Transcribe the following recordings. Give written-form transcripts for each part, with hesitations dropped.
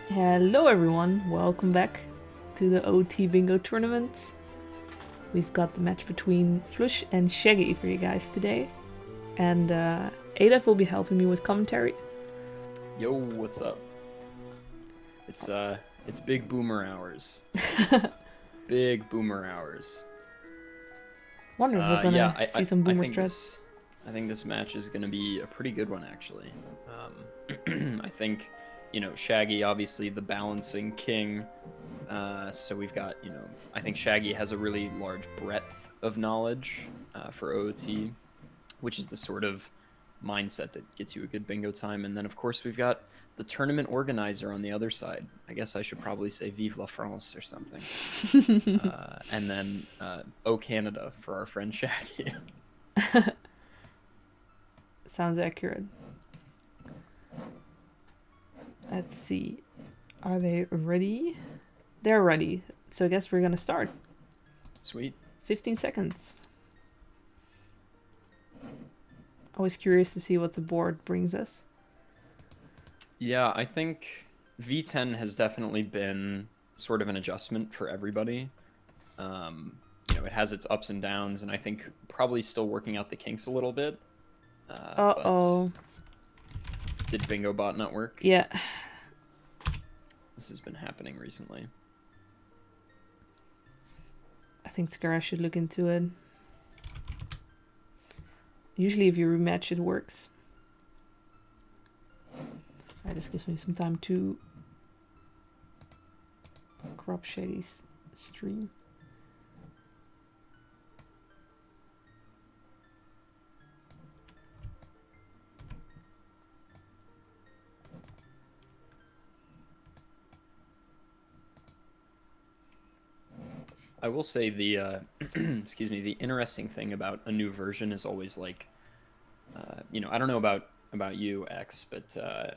Hello everyone, welcome back to the OT Bingo tournament. We've got the match between Fleush and Shaggy for you guys today. And Adaf will be helping me with commentary. Yo, what's up? It's big boomer hours. Big boomer hours. Wonder if we're gonna see some boomer think strats. I think this match is gonna be a pretty good one actually. I think, Shaggy obviously the balancing king. So we've got, I think Shaggy has a really large breadth of knowledge for OOT, which is the sort of mindset that gets you a good bingo time. And then, of course, we've got the tournament organizer on the other side. I guess I should probably say Vive la France or something. And then O Canada for our friend Shaggy. Sounds accurate. Let's see. Are they ready? They're ready. So I guess we're gonna start. Sweet. 15 seconds. Always curious to see what the board brings us. Yeah, I think V10 has definitely been sort of an adjustment for everybody. It has its ups and downs, and I think probably still working out the kinks a little bit. Uh-oh. But did Bingo Bot not work? Yeah. This has been happening recently. I think Skara should look into it. Usually if you rematch it works. Alright, this gives me some time to crop Shaggy's stream. I will say the excuse me, the interesting thing about a new version is always like, I don't know about you, X, but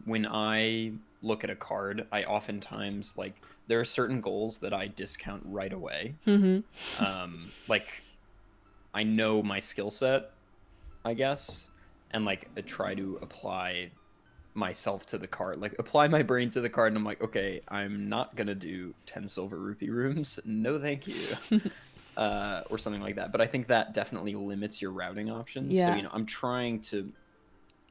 when I look at a card, I oftentimes like there are certain goals that I discount right away. Like I know my skill set, I guess, and like I try to apply myself to the card, like apply my brain to the card, and I'm like, okay, I'm not gonna do 10 silver rupee rooms, no thank you. Or something like that. But I think that definitely limits your routing options. Yeah. So I'm trying to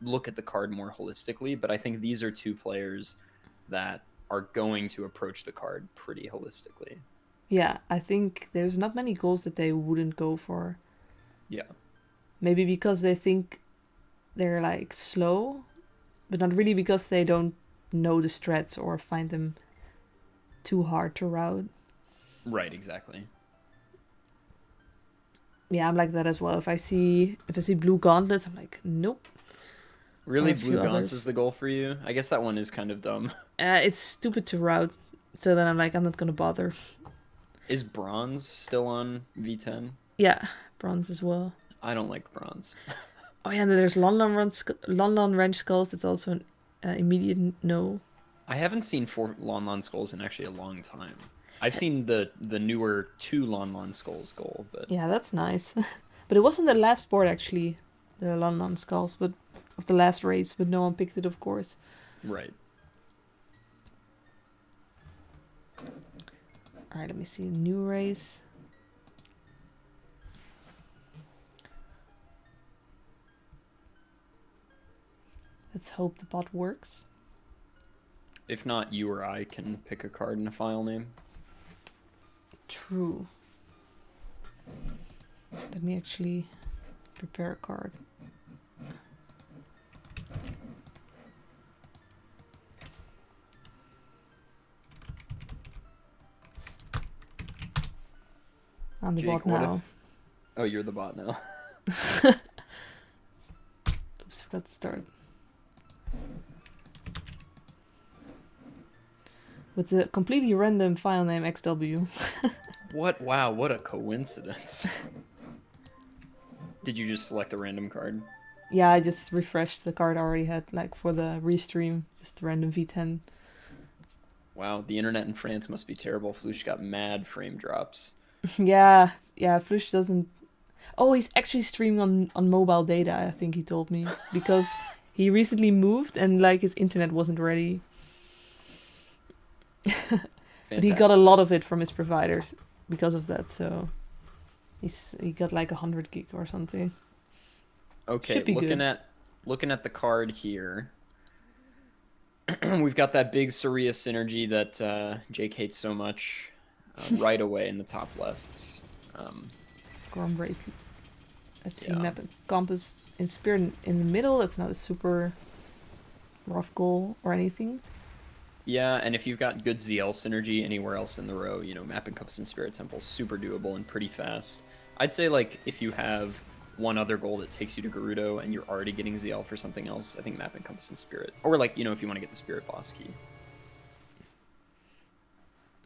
look at the card more holistically, but I think these are two players that are going to approach the card pretty holistically. Yeah, I think there's not many goals that they wouldn't go for. Yeah. Maybe because they think they're like slow, but not really because they don't know the strats or find them too hard to route. Right, exactly. Yeah, I'm like that as well. If I see blue gauntlets, I'm like, nope. Really, blue gaunts is the goal for you? I guess that one is kind of dumb. It's stupid to route, so then I'm like, I'm not gonna bother. Is bronze still on V10? Yeah, bronze as well. I don't like bronze. Oh yeah, and then there's Lon Wrench Skulls. That's also an immediate no. I haven't seen 4 Lon Skulls in actually a long time. I've seen the newer 2 Lon Skulls goal, but yeah, that's nice. But it wasn't the last board actually, the Lon Skulls, but of the last race, but no one picked it, of course. Right. All right, let me see. New race. Let's hope the bot works. If not, you or I can pick a card and a file name. True. Let me actually prepare a card. I'm the Jake, bot now. Oh, you're the bot now. Oops, forgot to start. With the completely random file name XW. What? Wow, what a coincidence. Did you just select a random card? Yeah, I just refreshed the card I already had, like for the restream, just random V10. Wow, the internet in France must be terrible. Fleush got mad frame drops. yeah, Fleush doesn't. Oh, he's actually streaming on mobile data, I think he told me. Because he recently moved and like his internet wasn't ready. But he got a Fantastic. lot of it from his providers because of that, so he got like 100 gig or something. Okay, Should be good. looking at the card here. We've got that big Saria synergy that Jake hates so much right away in the top left. Gorm Bracelet. Let's see, Yeah. map and compass in spirit in the middle. That's not a super rough goal or anything. Yeah, and if you've got good ZL synergy anywhere else in the row, you know, Map and Compass and Spirit Temple, super doable and pretty fast. I'd say, like, if you have one other goal that takes you to Gerudo and you're already getting ZL for something else, I think Map and Compass and Spirit. Or, like, you know, if you want to get the Spirit Boss Key.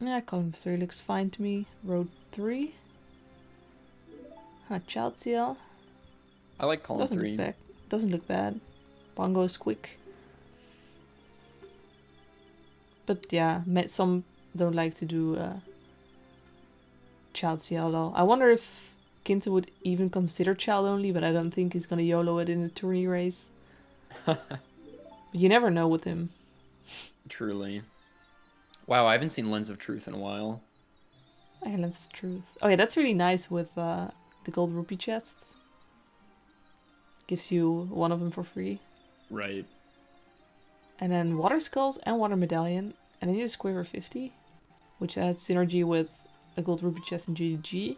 Yeah, column 3 looks fine to me. Road 3. Child CL. I like column Doesn't look 3. bad. Doesn't look bad. Bongo is quick. But yeah, some don't like to do Child CL though. I wonder if Kinta would even consider Child only, but I don't think he's gonna YOLO it in a tourney race. But you never know with him. Truly. Wow, I haven't seen Lens of Truth in a while. Lens of Truth. Oh yeah, that's really nice with the gold rupee chests. Gives you one of them for free. Right. And then Water Skulls and Water Medallion. And then you just Quiver 50, which adds synergy with a gold rupee chest and GG.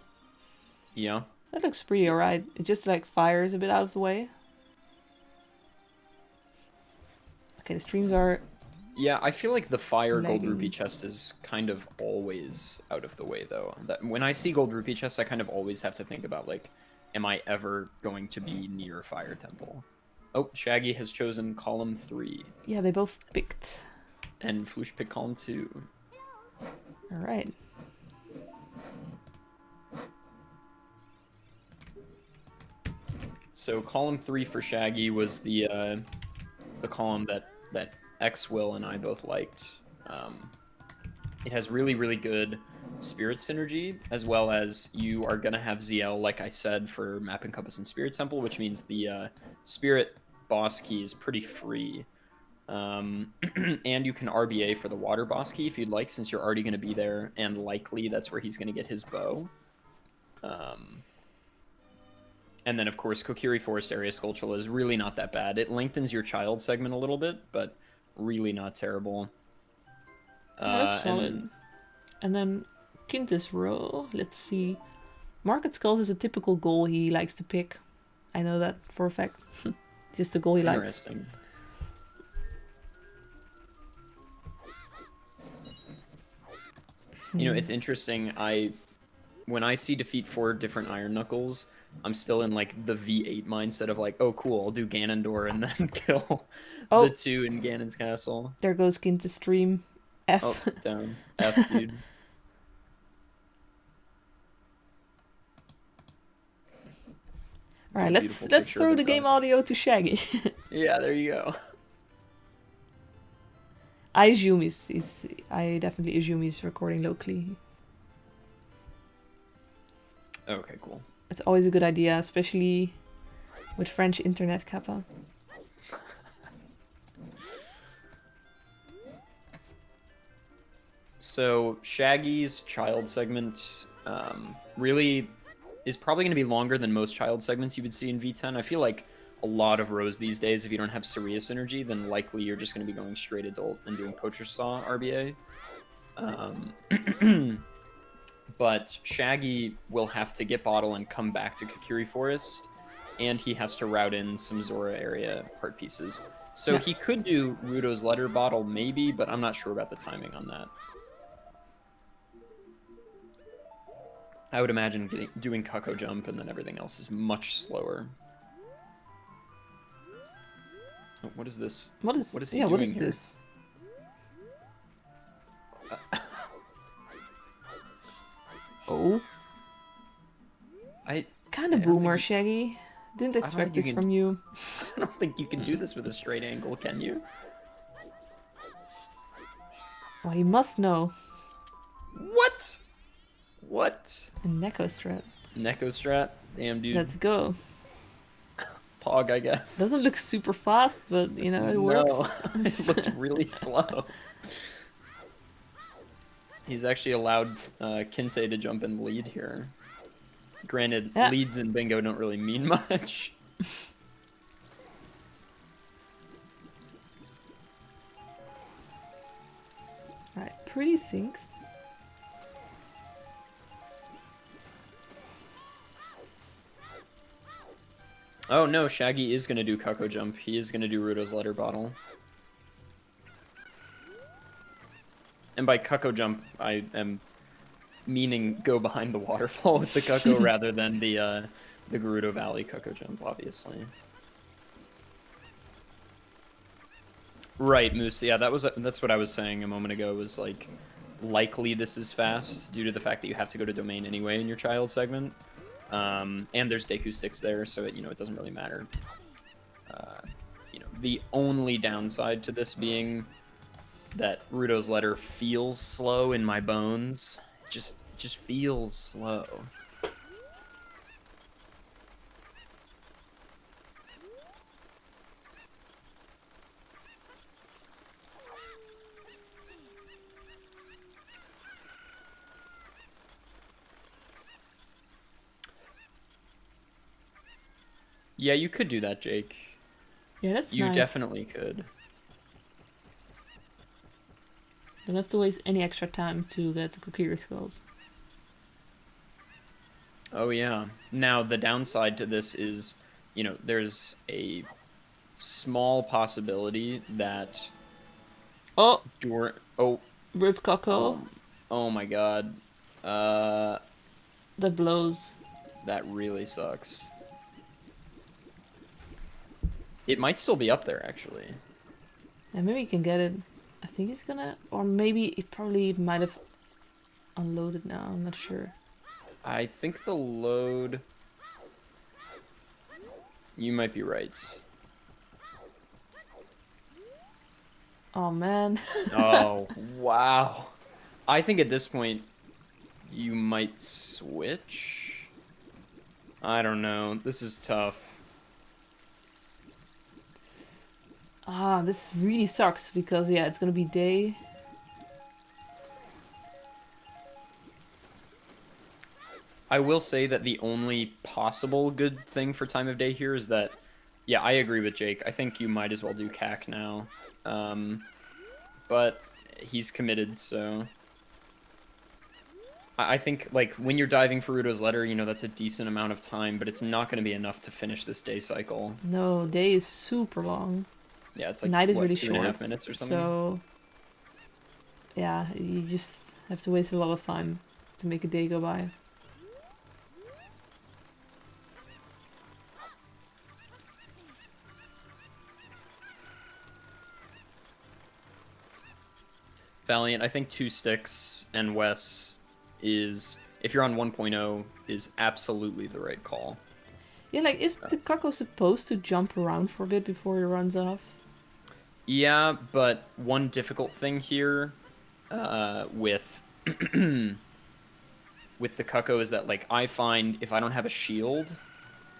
Yeah. That looks pretty alright. It just like fires a bit out of the way. Okay, the streams are Yeah, I feel like the fire gold lagging. rupee chest is kind of always out of the way, though. That when I see gold rupee chests, I kind of always have to think about, like, am I ever going to be near Fire Temple? Oh, Shaggy has chosen column 3. Yeah, they both picked. And Fleush picked column 2. Alright. So column 3 for Shaggy was the column that X Will and I both liked. It has really, really good spirit synergy, as well as you are going to have ZL, like I said, for Map and Compass and Spirit Temple, which means the spirit boss key is pretty free. And you can RBA for the water boss key if you'd like, since you're already going to be there, and likely that's where he's going to get his bow. And then, of course, Kokiri Forest Area Skulltula is really not that bad. It lengthens your child segment a little bit, but really not terrible. That's solid. And then Kinta's row. Let's see. Market Skulls is a typical goal he likes to pick. I know that for a fact. Just a goal he likes. Interesting. You know, it's interesting. When I see defeat 4 different Iron Knuckles, I'm still in like the V8 mindset of like, oh cool, I'll do Ganondorf and then kill the 2 in Ganon's castle. There goes Kinta's stream. F. Oh, it's down. F, dude. Alright, let's throw the game audio to Shaggy. Yeah, there you go. I assume I definitely assume he's recording locally. Okay, cool. It's always a good idea, especially with French internet kappa. So Shaggy's child segment really is probably going to be longer than most child segments you would see in V10. I feel like a lot of rows these days, if you don't have Saria synergy, then likely you're just going to be going straight adult and doing Poacher Saw RBA. But Shaggy will have to get Bottle and come back to Kokiri Forest, and he has to route in some Zora area part pieces. So he could do Rudo's Letter Bottle maybe, but I'm not sure about the timing on that. I would imagine doing Cuckoo Jump and then everything else is much slower. Oh, what is this? What is he doing what is here? this? Oh. Kind of boomer, Shaggy. Didn't expect this from you. I don't think you can do this with a straight angle, can you? Well, you must know. What? What? A Neko strat. Neko strat? Damn, dude. Let's go. Pog, I guess. Doesn't look super fast, but you know, it works. No, it looked really slow. He's actually allowed Kinte to jump in the lead here. Granted, Yeah. leads in bingo don't really mean much. Alright, pretty synced. Oh no, Shaggy is gonna do Cuckoo Jump. He is gonna do Ruto's Letter Bottle. And by Cuckoo Jump, I am meaning go behind the waterfall with the Cuckoo rather than the Gerudo Valley Cuckoo Jump, obviously. Right, Moose. Yeah, that's what I was saying a moment ago. Was like, likely this is fast due to the fact that you have to go to domain anyway in your child segment, and there's Deku sticks there, so it doesn't really matter. The only downside to this being that Ruto's Letter feels slow in my bones. Just feels slow. Yeah, you could do that, Jake. Yeah, that's You nice. definitely could. Don't have to waste any extra time to get the Kokiri skulls. Oh yeah. Now the downside to this is, there's a small possibility that Oh, oh Rip Coco. oh my god. That blows. That really sucks. It might still be up there actually. Yeah, maybe you can get it. I think he's gonna, or maybe it probably might have unloaded now. I'm not sure. I think the load. You might be right. Oh man. Oh wow. I think at this point you might switch. I don't know. This is tough. Ah, this really sucks because yeah, it's gonna be day. I will say that the only possible good thing for time of day here is that, yeah, I agree with Jake. I think you might as well do CAC now. But he's committed, so... I think, like, when you're diving for Ruto's Letter, that's a decent amount of time, but it's not going to be enough to finish this day cycle. No, day is super long. Yeah, it's like, Night is what, really 2.5 short, minutes or something? So, yeah, you just have to waste a lot of time to make a day go by. Valiant, I think 2 sticks and Wes is, if you're on 1.0, is absolutely the right call. Yeah, like, is the Kako supposed to jump around for a bit before he runs off? Yeah, but one difficult thing here with with the Cucko is that, like, I find if I don't have a shield,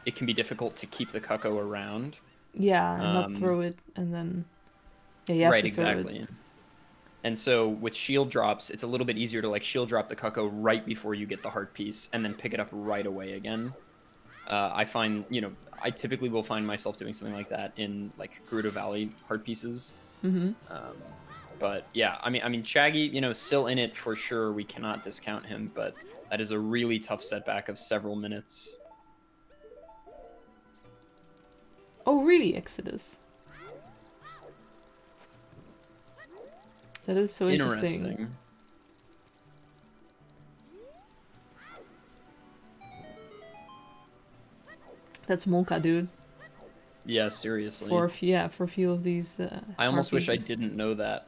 it can be difficult to keep the Cucko around. Yeah, and not throw it, and then... Yeah, you have Right, to throw exactly. it. And so with shield drops, it's a little bit easier to, like, shield drop the Cucko right before you get the heart piece, and then pick it up right away again. I find, I typically will find myself doing something like that in, like, Gerudo Valley heart pieces. Mm-hmm. But yeah, I mean, Shaggy, still in it for sure. We cannot discount him, but that is a really tough setback of several minutes. Oh, really, Exodus? That is so interesting. That's Monka, dude. Yeah, seriously. For a few of these. I almost wish I didn't know that.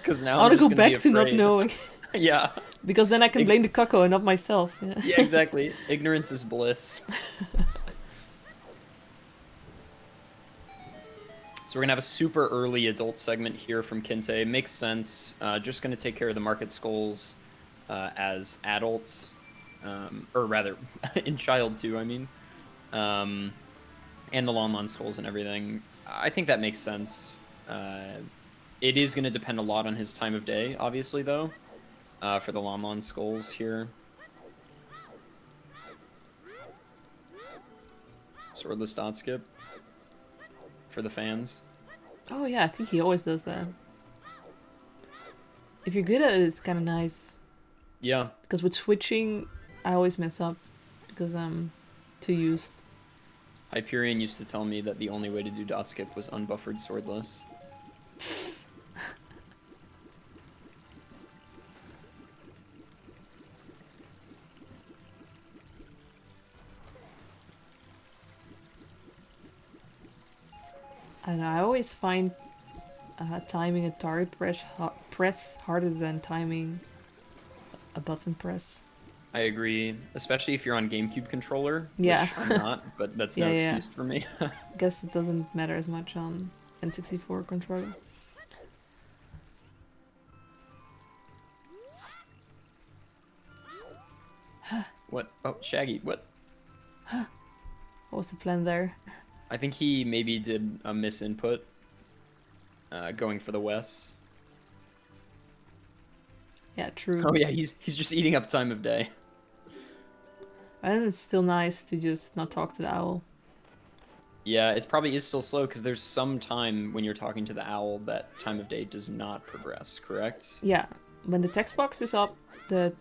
Because now I want I'm to just go gonna back to not knowing. Yeah. Because then I can blame the Cucko and not myself. Yeah, yeah, exactly. Ignorance is bliss. So we're going to have a super early adult segment here from Kinte. Makes sense. Just going to take care of the market skulls as adults. Or rather, in Child 2, I mean. And the Lon skulls and everything. I think that makes sense. It is going to depend a lot on his time of day, obviously, though. for the Lon skulls here. Swordless dot skip for the fans. Oh yeah, I think he always does that. If you're good at it, it's kind of nice. Yeah. Because with switching, I always mess up because I'm too used. Hyperion used to tell me that the only way to do dot skip was unbuffered swordless. I don't know, I always find timing a target press harder than timing a button press. I agree, especially if you're on GameCube controller, Yeah. which I'm not, but that's no Yeah. excuse for me. Guess it doesn't matter as much on N64 controller. What? Oh, Shaggy, what? What was the plan there? I think he maybe did a misinput, going for the West. Yeah, true. Oh yeah, he's just eating up time of day. And it's still nice to just not talk to the owl. Yeah, it probably is still slow because there's some time when you're talking to the owl that time of day does not progress, correct? Yeah, when the text box is up, the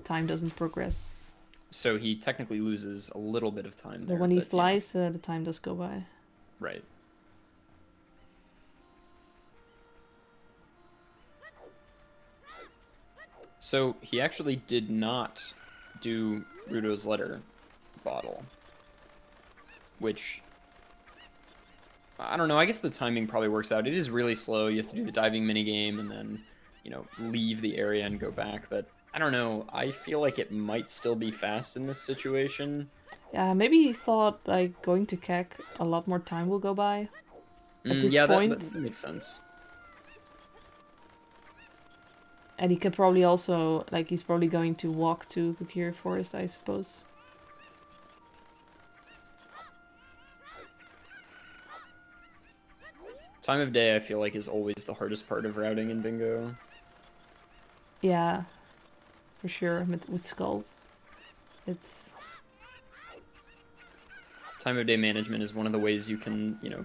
time doesn't progress. So he technically loses a little bit of time there. But when he flies, the time does go by. Right. So he actually did not do Rudo's letter bottle, which, I don't know, I guess the timing probably works out. It is really slow. You have to do the diving minigame and then, you know, leave the area and go back. But I don't know. I feel like it might still be fast in this situation. Yeah, maybe he thought like going to Keck, a lot more time will go by. At this point. That makes sense. And he can probably also, like, he's probably going to walk to Kukiri Forest, I suppose. Time of day, I feel like, is always the hardest part of routing in bingo. Yeah, for sure, with skulls. It's... Time of day management is one of the ways you can, you know,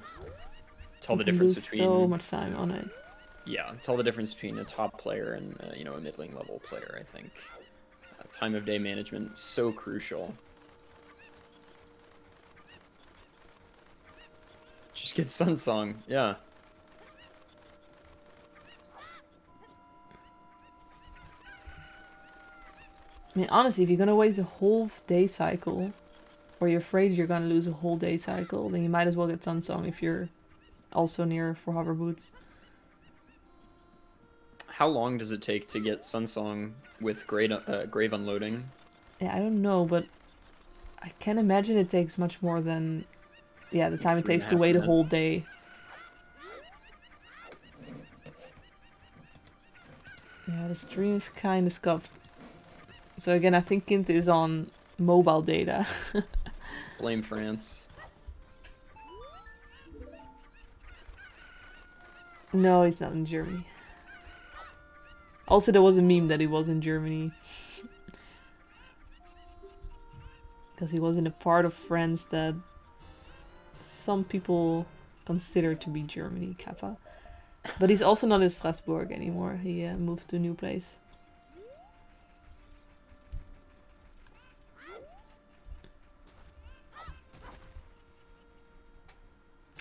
tell the you can difference lose between... so much time on it. Yeah, tell the difference between a top player and, you know, a middling level player, I think. Time of day management, so crucial. Just get Sun Song, yeah. I mean, honestly, if you're gonna waste a whole day cycle, or you're afraid you're gonna lose a whole day cycle, then you might as well get Sun Song if you're also near for hover boots. How long does it take to get Sun Song with grave unloading? Yeah, I don't know, but I can imagine it takes much more than, yeah, the time it takes to wait a whole day. Yeah, the stream is kind of scuffed. So again, I think Kint is on mobile data. Blame France. No, he's not in Germany. Also, there was a meme that he was in Germany. Because he was in a part of France that some people consider to be Germany, Kappa. But he's also not in Strasbourg anymore. He moved to a new place.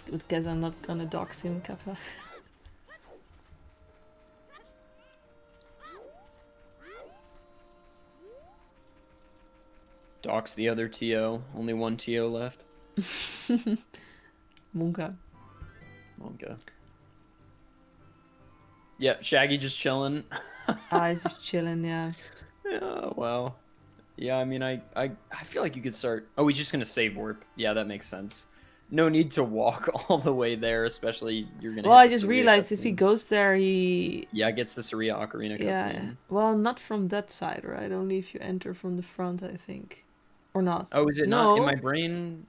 Good guess I'm not gonna dox him, Kappa. Docs the other TO. Only one TO left. Monka. Monka. Yeah, Shaggy just chilling. He's just chilling, yeah. Yeah, well. Yeah, I mean, I feel like you could start... Oh, he's just going to save warp. Yeah, that makes sense. No need to walk all the way there, especially you're going to Well, I just realized if he goes there, he... Yeah, gets the Saria Ocarina cutscene. Yeah. Well, not from that side, right? Only if you enter from the front, I think. Or not. Oh, is it no. not? In my brain,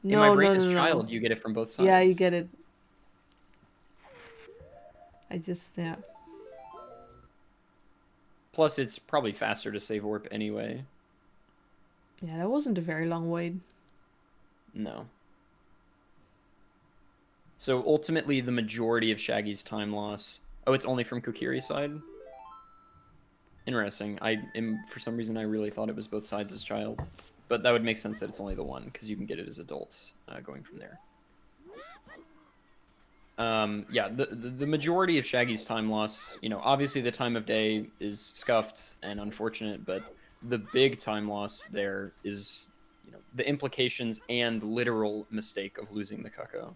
as child, you get it from both sides. Yeah, you get it. I just, yeah. Plus, it's probably faster to save warp anyway. Yeah, that wasn't a very long wait. No. So ultimately, the majority of Shaggy's time loss. Oh, it's only from Kokiri's side. Interesting. For some reason I really thought it was both sides as child, but that would make sense that it's only the one because you can get it as adult going from there. Yeah, the majority of Shaggy's time loss, you know, obviously the time of day is scuffed and unfortunate, but the big time loss there is, you know, the implications and literal mistake of losing the Cuckoo.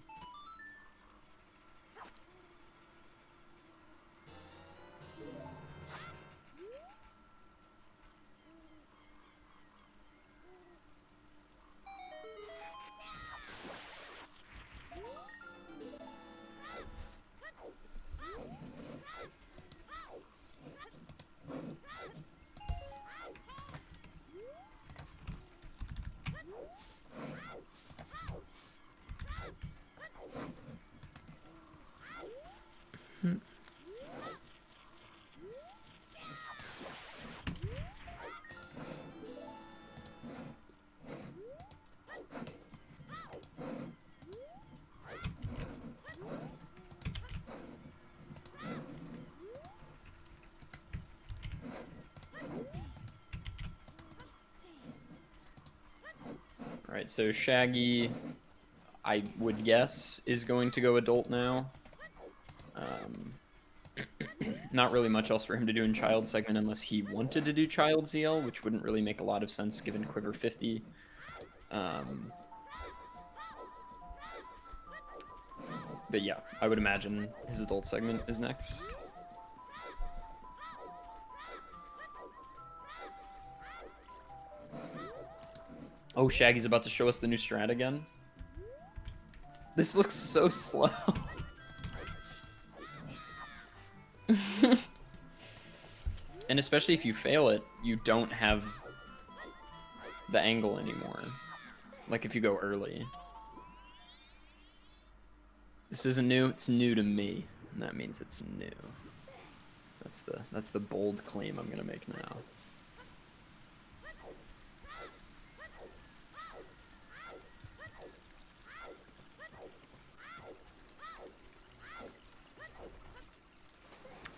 All right, so Shaggy, I would guess, is going to go adult now. Not really much else for him to do in child segment unless he wanted to do child ZL, which wouldn't really make a lot of sense given Quiver 50. But yeah, I would imagine his adult segment is next. Oh, Shaggy's about to show us the new strat again. This looks so slow. And especially if you fail it, you don't have the angle anymore. Like if you go early. This isn't new, it's new to me. And that means it's new. That's the bold claim I'm gonna make now.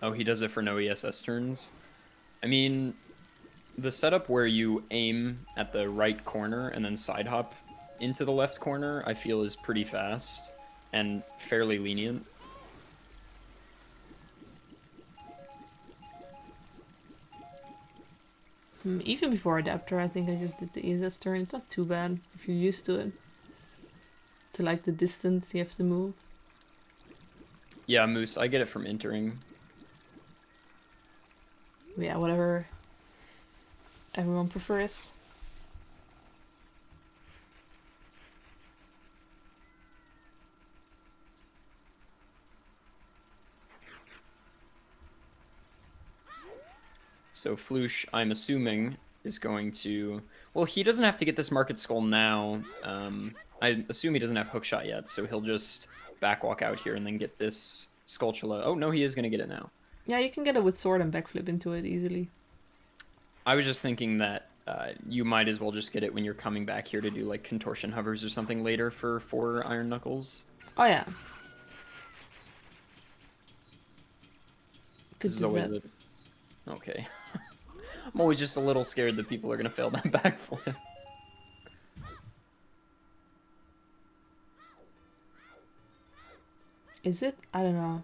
Oh, he does it for no ESS turns. I mean, the setup where you aim at the right corner and then side hop into the left corner, I feel is pretty fast and fairly lenient. Even before adapter, I think I just did the ESS turn. It's not too bad if you're used to it. To like the distance you have to move. Yeah, Moose, I get it from entering. Yeah, whatever everyone prefers. So Fleush, I'm assuming, is going to... Well, he doesn't have to get this Market Skull now. I assume he doesn't have Hookshot yet, so he'll just backwalk out here and then get this Skulltula. Oh, no, he is going to get it now. Yeah, you can get it with sword and backflip into it easily. I was just thinking that you might as well just get it when you're coming back here to do, like, Contortion Hovers or something later for 4 Iron Knuckles. Oh, yeah. Could This is always that. Okay. I'm always just a little scared that people are going to fail that backflip. Is it? I don't know.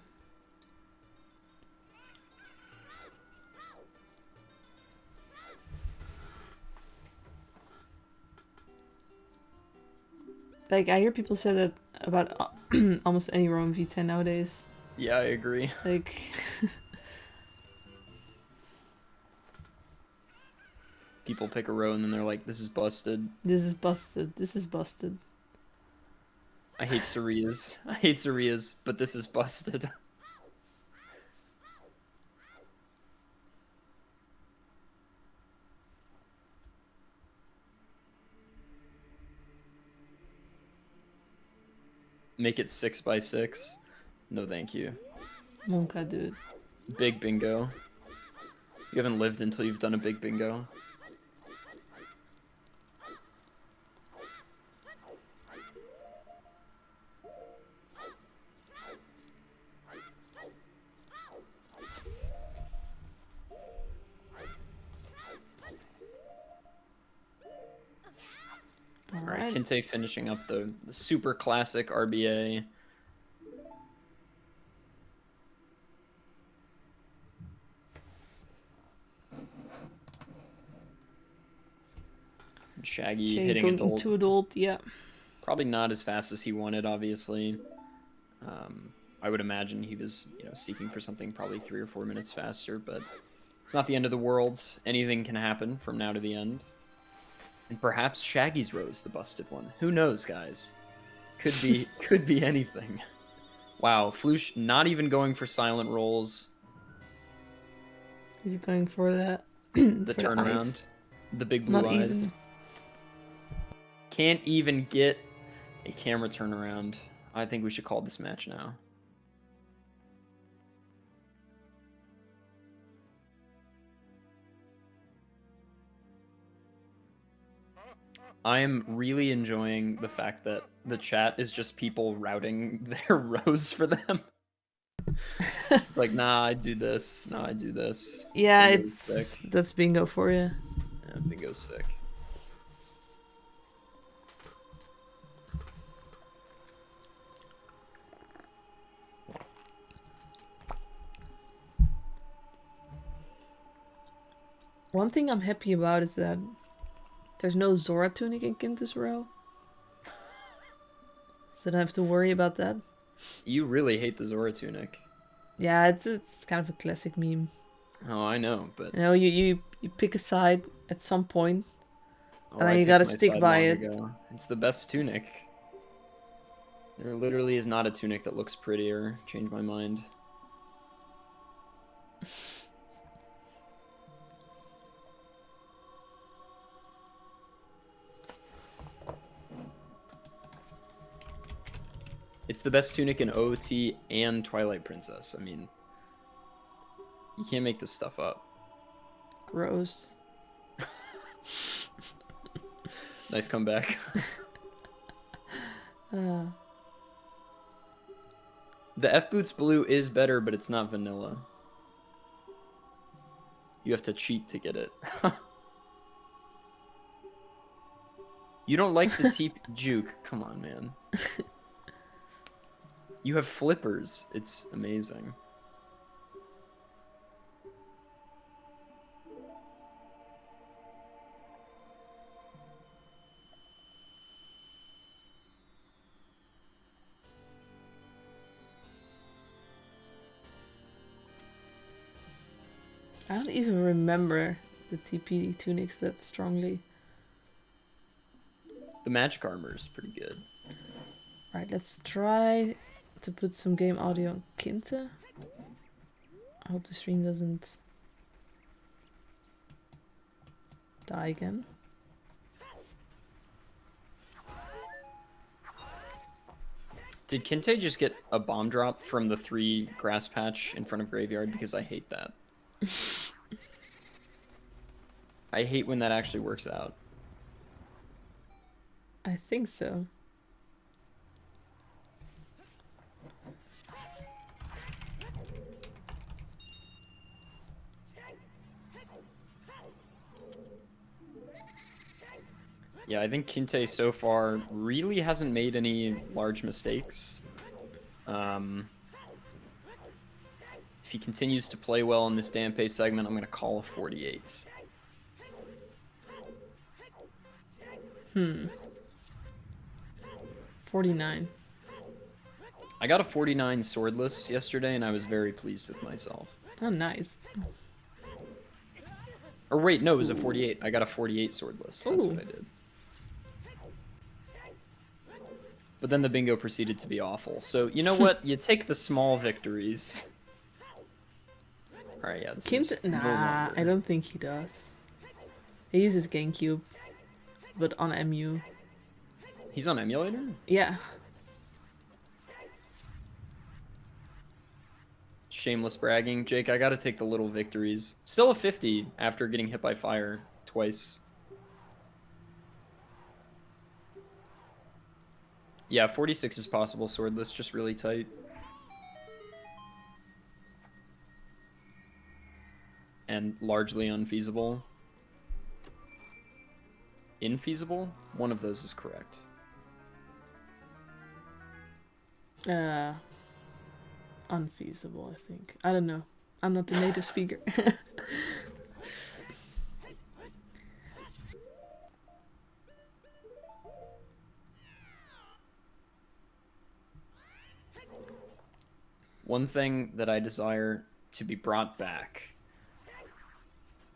Like, I hear people say that about almost any Roam V10 nowadays. Yeah, I agree. Like... People pick a row and then they're like, this is busted. This is busted. This is busted. I hate Sarias. I hate Sarias, but this is busted. Make it 6x6. No, thank you. Monka, dude. Big bingo. You haven't lived until you've done a big bingo. All All right, right. Kinte finishing up the super classic RBA. Shaggy hitting going adult. into adult, yeah. Probably not as fast as he wanted, obviously. I would imagine he was, seeking for something probably 3 or 4 minutes faster, but it's not the end of the world. Anything can happen from now to the end. And perhaps Shaggy's row is the busted one. Who knows, guys? Could be anything. Wow, Fleush not even going for silent rolls. He's going for that. The for turnaround. The big blue Not eyes. even. Can't even get a camera turnaround. I think we should call this match now. I am really enjoying the fact that the chat is just people routing their rows for them. It's like, nah, I do this. Nah, I do this. Yeah, Bingo's sick. that's bingo for you. Yeah, bingo's sick. One thing I'm happy about is that there's no Zora tunic in Kinte's row. So I don't have to worry about that. You really hate the Zora tunic. Yeah, it's kind of a classic meme. Oh, I know, but You know, you pick a side at some point, oh, and then I you picked gotta my stick side by long it. ago. It's the best tunic. There literally is not a tunic that looks prettier. Changed my mind. It's the best tunic in OoT and Twilight Princess. I mean, you can't make this stuff up. Gross. Nice comeback. The F Boots Blue is better, but it's not vanilla. You have to cheat to get it. You don't like the TP juke? Come on, man. You have flippers. It's amazing. I don't even remember the TP tunics that strongly. The magic armor is pretty good. Right, let's try to put some game audio on Kinte. I hope the stream doesn't die again. Did Kinte just get a bomb drop from the 3 grass patch in front of graveyard? Because I hate that. I hate when that actually works out. I think so. Yeah, I think Kinte so far really hasn't made any large mistakes. If he continues to play well in this Dampe segment, I'm going to call a 48. 49. I got a 49 swordless yesterday, and I was very pleased with myself. Oh, nice. Or wait, no, it was a 48. I got a 48 swordless. That's Ooh. what I did. But then the bingo proceeded to be awful. So, you know what? You take the small victories. Alright, yeah, this is Kinte? no Nah, longer. I don't think he does. He uses GameCube, but on MU. He's on emulator? Yeah. Shameless bragging. Jake, I gotta take the little victories. Still a 50 after getting hit by fire twice. Yeah, 46 is possible, swordless, just really tight. And largely unfeasible. Infeasible? One of those is correct. Unfeasible, I think. I don't know. I'm not the native speaker. One thing that I desire to be brought back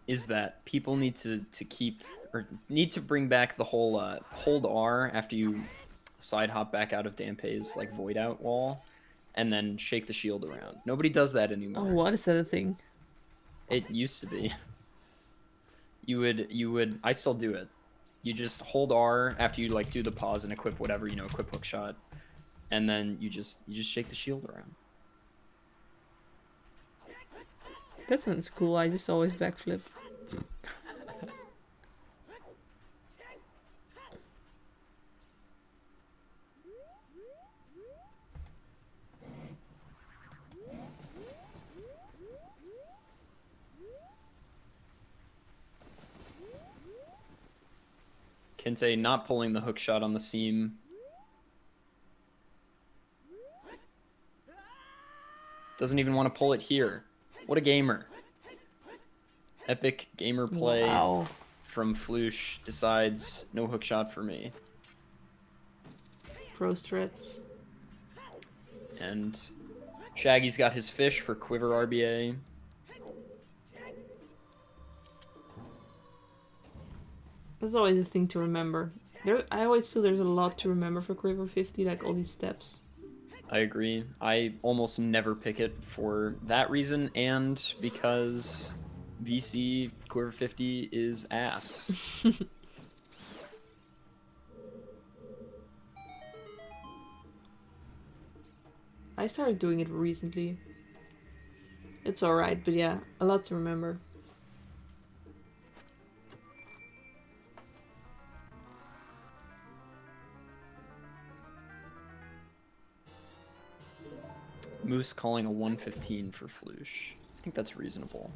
is that people need to keep, or need to bring back the whole hold R after you side hop back out of Dampé's like void out wall, and then shake the shield around. Nobody does that Oh, anymore. what is that a thing? It used to be. You would I still do it. You just hold R after you like do the pause and equip whatever, you know, equip hook shot, and then you just shake the shield around. That sounds cool. I just always backflip. Kente not pulling the hook shot on the seam. Doesn't even want to pull it here. What a gamer. Epic gamer play. Wow. From Fleush decides no hook shot for me. Pro strats. And Shaggy's got his fish for Quiver RBA. That's always a thing to remember. I always feel there's a lot to remember for Quiver 50, like all these steps. I agree. I almost never pick it for that reason, and because VC Quiver 50 is ass. I started doing it recently. It's alright, but yeah, a lot to remember. Moose calling a 115 for Fleush. I think that's reasonable.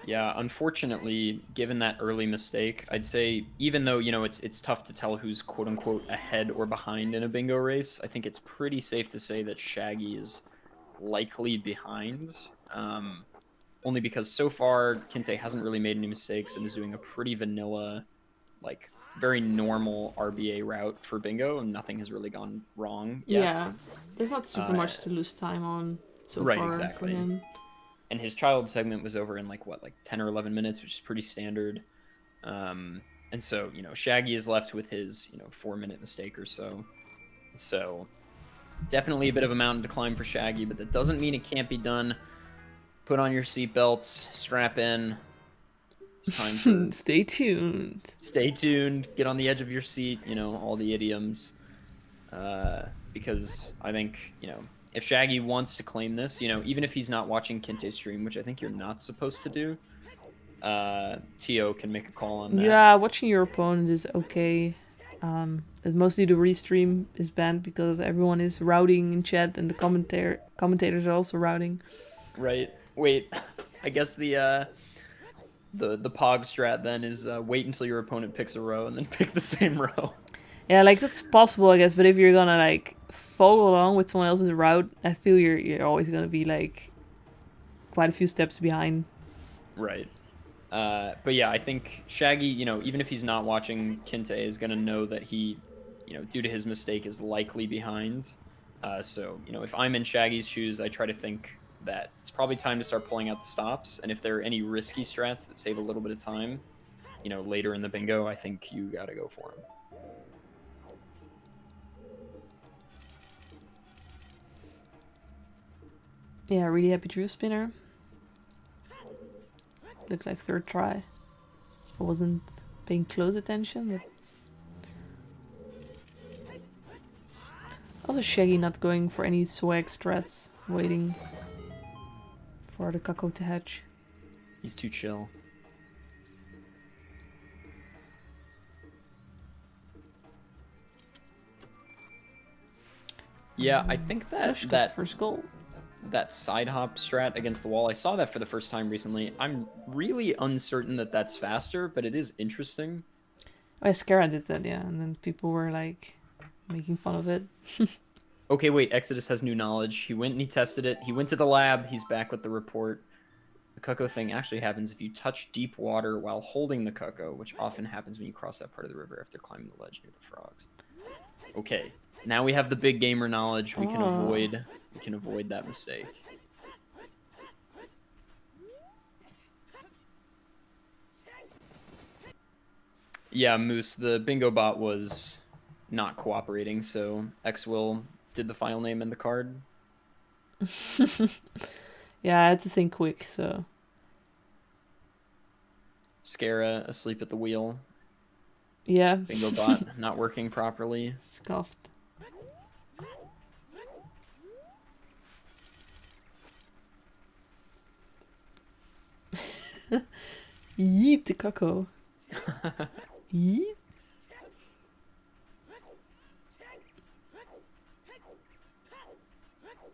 Yeah, unfortunately, given that early mistake, I'd say even though, you know, it's tough to tell who's quote unquote ahead or behind in a bingo race, I think it's pretty safe to say that Shaggy is likely behind. Only because so far Kinte hasn't really made any mistakes and is doing a pretty vanilla, like very normal RBA route for bingo, and nothing has really gone wrong yet. Yeah, there's not super much to lose time on so far exactly. for him. And his child segment was over in like 10 or 11 minutes, which is pretty standard. And so, you know, Shaggy is left with his, 4-minute mistake or so. So definitely a bit of a mountain to climb for Shaggy, but that doesn't mean it can't be done. Put on your seatbelts, strap in. It's time for Stay tuned. Stay tuned. Get on the edge of your seat. All the idioms. Because I think, if Shaggy wants to claim this, even if he's not watching Kinte's stream, which I think you're not supposed to do, Tio can make a call on that. Yeah, watching your opponent is okay. Mostly the restream is banned because everyone is routing in chat and the commentators are also routing. Right. Wait, I guess the pog strat then is wait until your opponent picks a row and then pick the same row. Yeah, like that's possible, I guess. But if you're gonna like follow along with someone else's route, I feel you're always gonna be like quite a few steps behind. Right. But yeah, I think Shaggy, even if he's not watching Kinte, is gonna know that he, due to his mistake, is likely behind. So if I'm in Shaggy's shoes, I try to think that it's probably time to start pulling out the stops. And if there are any risky strats that save a little bit of time, later in the bingo, I think you gotta go for them. Yeah, really happy Drew Spinner. Looked like third try. I wasn't paying close attention, but also Shaggy not going for any swag strats, waiting for the Kako to hatch. He's too chill. Yeah, I think Fleush got that the first goal. that side hop strat against the wall, I saw that for the first time recently. I'm really uncertain that that's faster, but it is interesting. Oh, yeah, Scara did that, yeah, and then people were like making fun of it. Okay, wait, Exodus has new knowledge. He went and he tested it. He went to the lab. He's back with the report. The Cuckoo thing actually happens if you touch deep water while holding the Cuckoo, which often happens when you cross that part of the river after climbing the ledge near the frogs. Okay, now we have the big gamer knowledge. We can avoid that mistake. Yeah, Moose, the bingo bot was not cooperating, so Xwill did the file name and the card. Yeah, I had to think quick, so. Scara asleep at the wheel. Yeah. Bingo bot not working properly. Scuffed. Yeet the Kako. Yeet.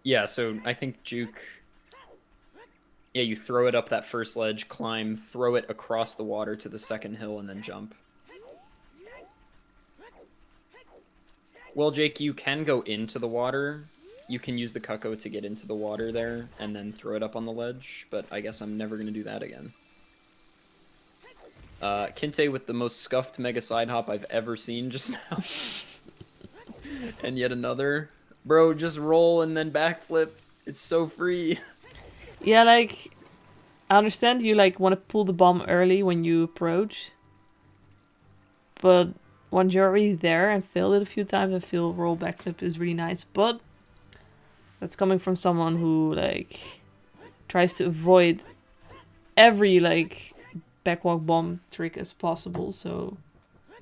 Yeah, so I think Juke... Yeah, you throw it up that first ledge, climb, throw it across the water to the second hill, and then jump. Well, Jake, you can go into the water. You can use the Cuckoo to get into the water there, and then throw it up on the ledge, but I guess I'm never going to do that again. Kinte with the most scuffed mega side hop I've ever seen just now. And yet another. Bro, just roll and then backflip. It's so free. Yeah, like, I understand you like want to pull the bomb early when you approach, but once you're already there and failed it a few times, I feel roll backflip is really nice. But that's coming from someone who like tries to avoid every like backwalk bomb trick as possible. So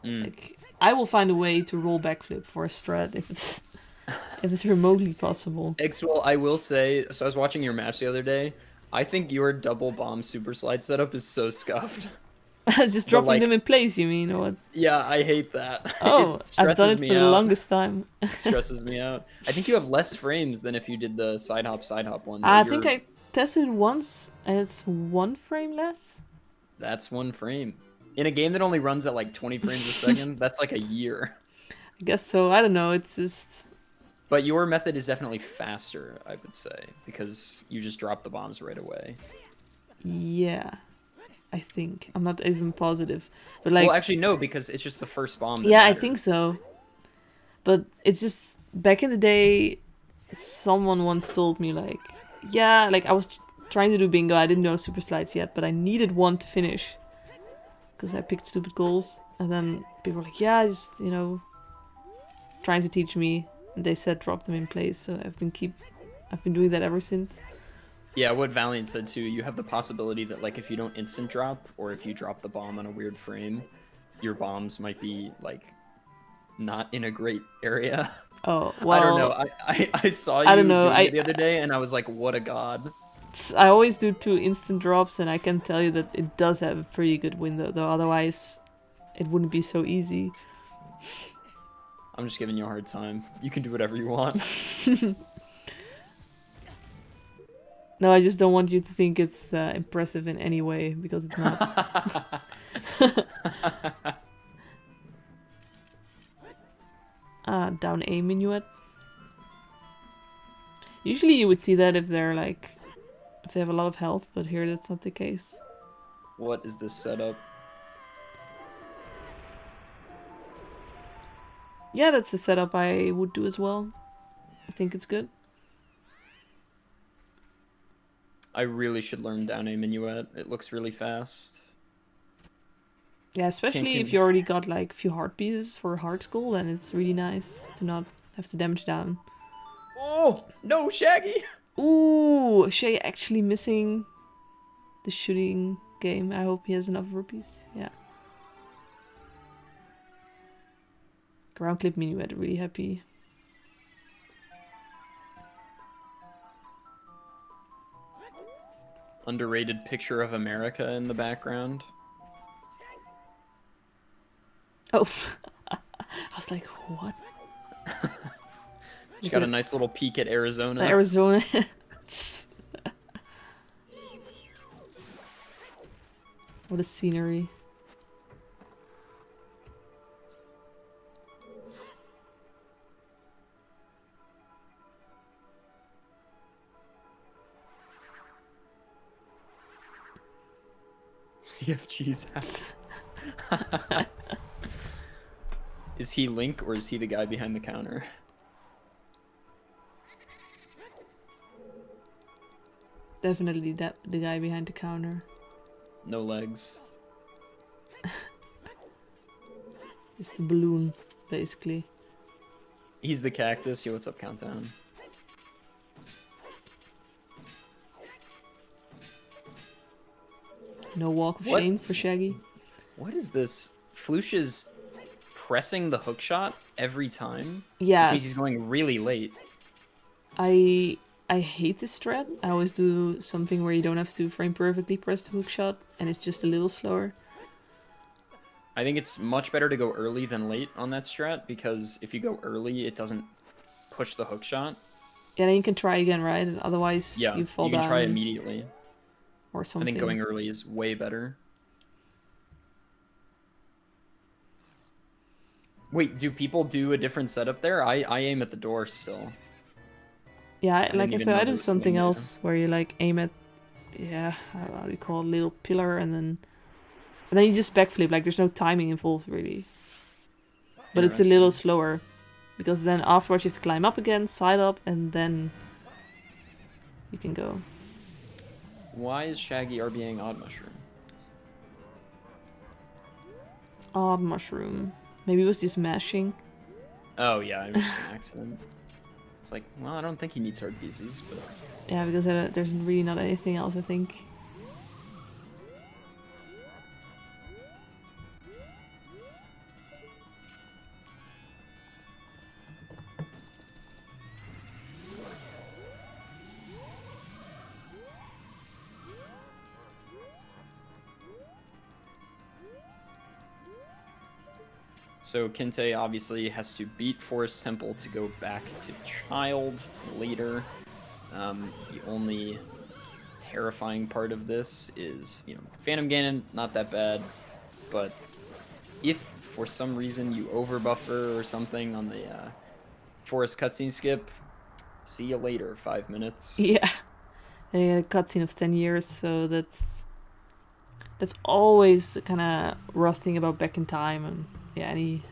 like I will find a way to roll backflip for a strat if it's remotely possible. Xwell, I will say, so I was watching your match the other day. I think your double bomb super slide setup is so scuffed. Just dropping like, them in place, you mean, or what? Yeah, I hate that. Oh, It I've done stresses it me for the out. longest time. It stresses me out. I think you have less frames than if you did the side hop one. I think I tested once and it's 1 frame less. That's 1 frame. In a game that only runs at like 20 frames a second, that's like a year. I guess so. I don't know. It's just... But your method is definitely faster, I would say, because you just drop the bombs right away. Yeah, I think. I'm not even positive. But like... Well, actually, no, because it's just the first bomb that Yeah, matters. I think so. But it's just... Back in the day, someone once told me, like... Yeah, like I was trying to do bingo. I didn't know super slides yet, but I needed one to finish. Because I picked stupid goals. And then people were like, yeah, just, you know... Trying to teach me. And they said drop them in place. So I've been doing that ever since. Yeah, what Valiant said too, you have the possibility that like if you don't instant drop, or if you drop the bomb on a weird frame, your bombs might be like not in a great area. Oh, well... I don't know. I saw you doing it the other day, and I was like, what a god. I always do 2 instant drops, and I can tell you that it does have a pretty good window, though otherwise it wouldn't be so easy. I'm just giving you a hard time. You can do whatever you want. No, I just don't want you to think it's impressive in any way, because it's not. Down A minuet. Usually you would see that if they're like... If they have a lot of health, but here that's not the case. What is this setup? Yeah, that's the setup I would do as well. I think it's good. I really should learn down a minuet. It looks really fast. Yeah, especially if you already got like a few heart pieces for heart skull, then it's really nice to not have to damage down. Oh, no, Shaggy! Ooh, Shay actually missing the shooting game. I hope he has enough rupees. Yeah. Ground clip minuet, really happy. Underrated picture of America in the background. Oh, I was like, what? She got a nice little peek at Arizona. Arizona. What a scenery. CFG's hat. Is he Link or is he the guy behind the counter? Definitely the guy behind the counter. No legs. It's the balloon, basically. He's the cactus. Yo, what's up, Countdown? No walk of shame for Shaggy. What is this? Fleush is pressing the hook shot every time? Yeah. Which means he's going really late. I hate this strat. I always do something where you don't have to frame perfectly press the hook shot, and it's just a little slower. I think it's much better to go early than late on that strat, because if you go early, it doesn't push the hook shot. Yeah, then you can try again, right? And otherwise, you fall down. Yeah, you can try immediately. Or something. I think going early is way better. Wait, do people do a different setup there? I aim at the door still. Yeah, like I said, I do something else where you like aim at, yeah, how do you call it, little pillar, and then you just backflip. Like there's no timing involved really, but it's a little slower, because then afterwards you have to climb up again, side up, and then you can go. Why is Shaggy RBing Odd Mushroom? Odd Mushroom. Maybe it was just mashing. Oh yeah, it was just an accident. It's like, well, I don't think he needs hard pieces, but... Yeah, because there's really not anything else, I think. So Kinte obviously has to beat Forest Temple to go back to Child later. The only terrifying part of this is, you know, Phantom Ganon, not that bad, but if for some reason you overbuffer or something on the Forest cutscene skip, see you later, 5 minutes. Yeah, a cutscene of 10 years, so that's always the kind of rough thing about Back in Time, and yeah, any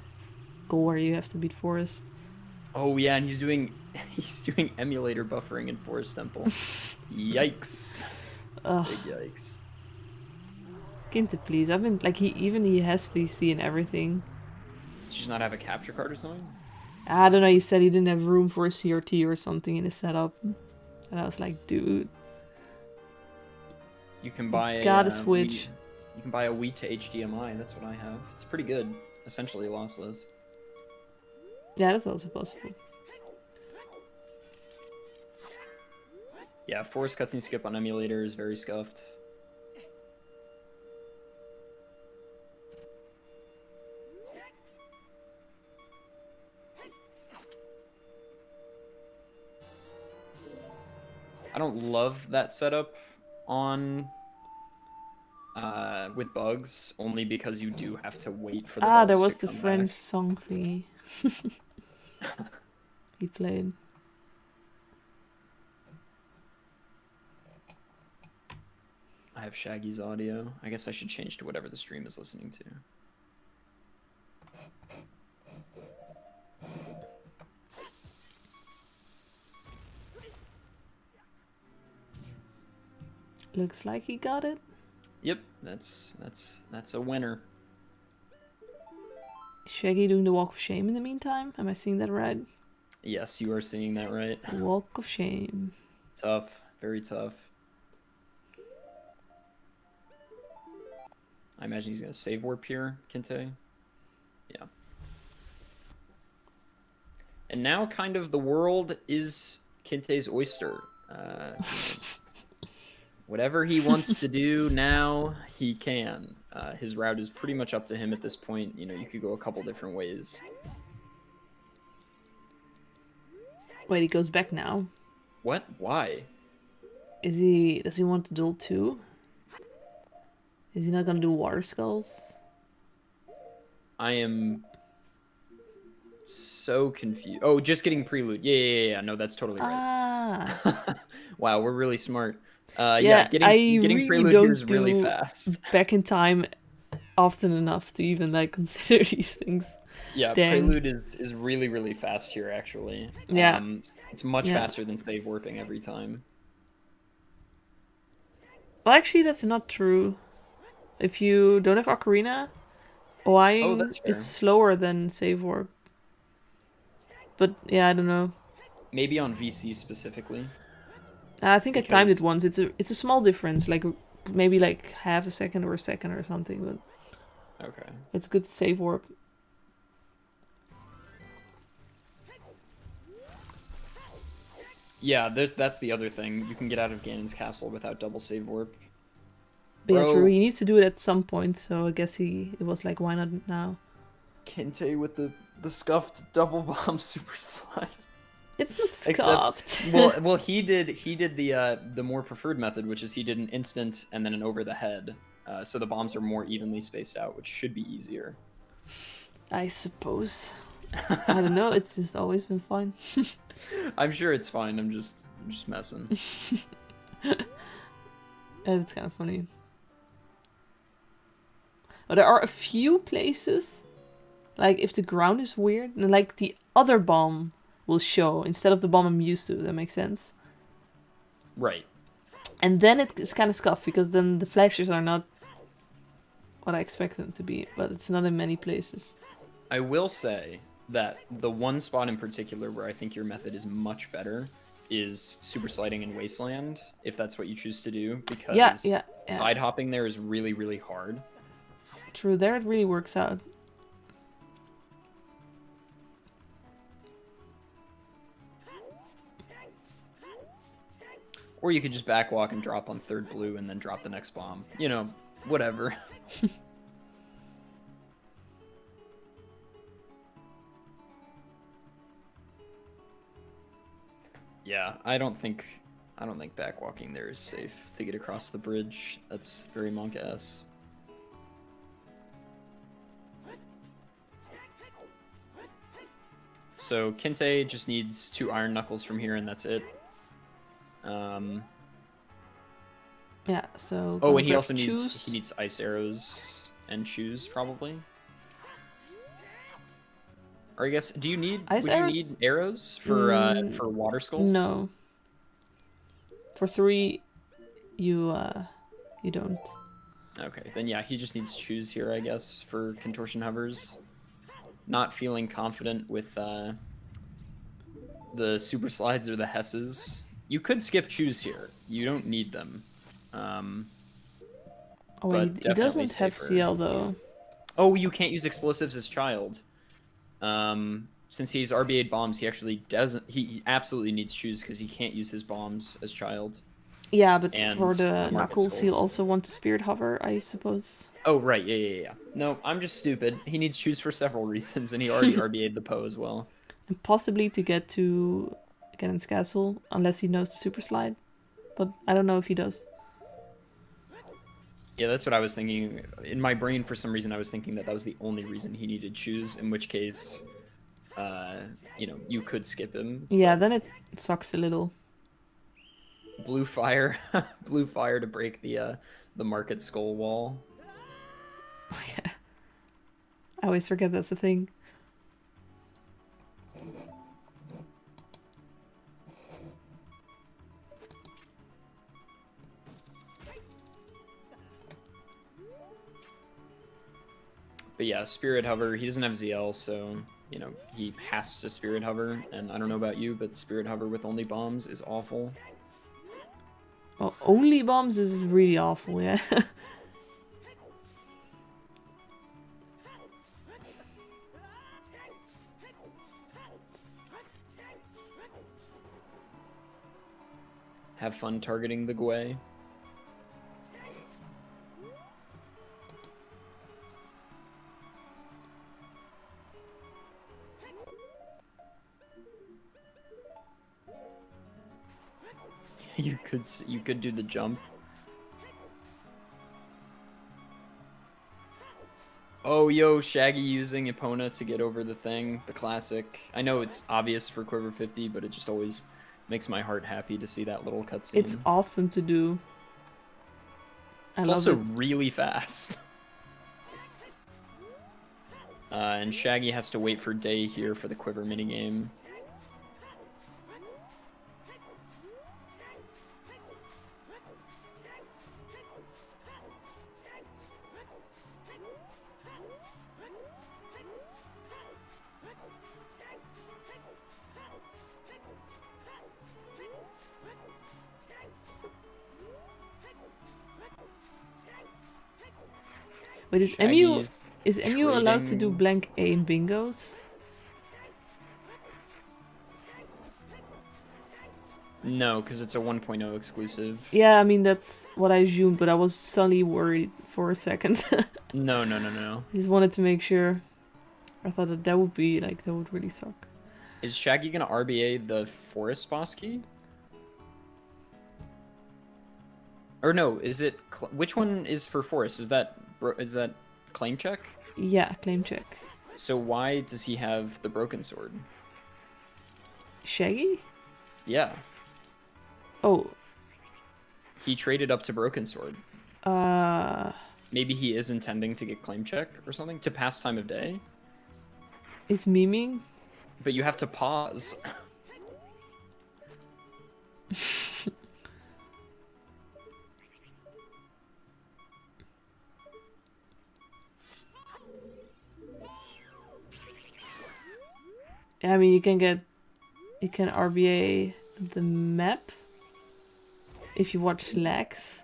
goal where you have to beat Forest. Oh yeah, and he's doing emulator buffering in Forest Temple. Yikes. Big yikes. Kinte, please. I've been like he has VC and everything. Did you just not have a capture card or something? I don't know, he said he didn't have room for a CRT or something in his setup. And I was like, dude. You can buy gotta switch. You can buy a Wii to HDMI, that's what I have. It's pretty good. Essentially lossless. Yeah, that's also possible. Yeah, Forest cutscene skip on emulator is very scuffed. I don't love that setup on with bugs, only because you do have to wait for the bugs there was to the come French back. song thingy. He played. I have Shaggy's audio. I guess I should change to whatever the stream is listening to. Looks like he got it. Yep, that's a winner. Shaggy doing the walk of shame in the meantime. Am I seeing that right? Yes, you are seeing that right. Walk of shame. Tough, very tough. I imagine he's going to save warp here, Kinte. Yeah. And now kind of the world is Kinte's oyster. Whatever he wants to do now, he can. His route is pretty much up to him at this point. You know, you could go a couple different ways. Wait, he goes back now. What? Why? Does he want to duel too? Is he not gonna do water skulls? I am so confused. Oh, just getting prelude. Yeah. No, that's totally right. Wow, we're really smart. Yeah, getting really prelude here is really fast. Back in time often enough to even like consider these things. Yeah, Dang. prelude is really, really fast here, actually. Yeah. It's much faster than save warping every time. Well, actually, that's not true. If you don't have Ocarina, Owaing is slower than save warp. But yeah, I don't know. Maybe on VC specifically. I think I timed it once. It's a small difference, like maybe like half a second or a second or something. But okay, it's good to save warp. Yeah, that's the other thing. You can get out of Ganon's castle without double save warp. But yeah, true. He needs to do it at some point, so I guess it was like, why not now? Kinte with the scuffed double bomb super slide. It's not scuffed. Except, well, he did the more preferred method, which is he did an instant and then an over the head, so the bombs are more evenly spaced out, which should be easier. I suppose. I don't know. It's just always been fine. I'm sure it's fine. I'm just messing. It's kind of funny. But there are a few places, like if the ground is weird, and like the other bomb will show instead of the bomb I'm used to. That makes sense. Right. And then it's kind of scuffed because then the flashes are not what I expect them to be, but it's not in many places. I will say that the one spot in particular where I think your method is much better is super sliding in Wasteland, if that's what you choose to do, because side hopping there is really, really hard. True, there it really works out. Or you could just backwalk and drop on third blue and then drop the next bomb. You know, whatever. Yeah, I don't think backwalking there is safe to get across the bridge. That's very Monk-esque. So Kinte just needs 2 Iron Knuckles from here, and that's it. Yeah. So. Oh, and he also needs Ice Arrows and Shoes probably. Or I guess, would you need arrows for water skulls? No. For 3, you don't. Okay, then yeah, he just needs Shoes here, I guess, for contortion hovers. Not feeling confident with the super slides or the Hesses. You could skip Shoes here. You don't need them. Oh, wait, he doesn't have CL though. Oh, you can't use explosives as child. Since he's RBA'd bombs, he actually doesn't. He absolutely needs Shoes because he can't use his bombs as child. Yeah, but for the Knuckles, he'll also want to Spirit Hover, I suppose. Oh, right. Yeah. No, I'm just stupid. He needs Shoes for several reasons, and he already RBA'd the Poe as well. And possibly to get to Ganon's castle, unless he knows the Super Slide. But I don't know if he does. Yeah, that's what I was thinking. In my brain, for some reason, I was thinking that was the only reason he needed Shoes, in which case, you know, you could skip him. Yeah, then it sucks a little. Blue fire to break the Market Skull wall. Oh, yeah. I always forget that's a thing. But yeah, Spirit Hover, he doesn't have ZL, so, you know, he has to Spirit Hover, and I don't know about you, but Spirit Hover with only bombs is awful. Well, only bombs is really awful, yeah. have fun targeting the Gwei. You could do the jump. Oh, yo, Shaggy using Epona to get over the thing, the classic. I know it's obvious for Quiver 50, but it just always makes my heart happy to see that little cutscene. It's awesome to do. It's also really fast. And Shaggy has to wait for Day here for the Quiver minigame. Wait, is MU allowed to do blank aim bingos? No, because it's a 1.0 exclusive. Yeah, I mean, that's what I assumed, but I was suddenly worried for a second. No. I just wanted to make sure. I thought that would be, like, that would really suck. Is Shaggy gonna RBA the Forest boss key? Or no, is it... Which one is for Forest? Is that claim check? Yeah, claim check. So why does he have the broken sword? Shaggy? Yeah. Oh. He traded up to broken sword. Maybe he is intending to get claim check or something to pass time of day. It's memeing. But you have to pause. I mean, you can RBA the map if you watch Lex.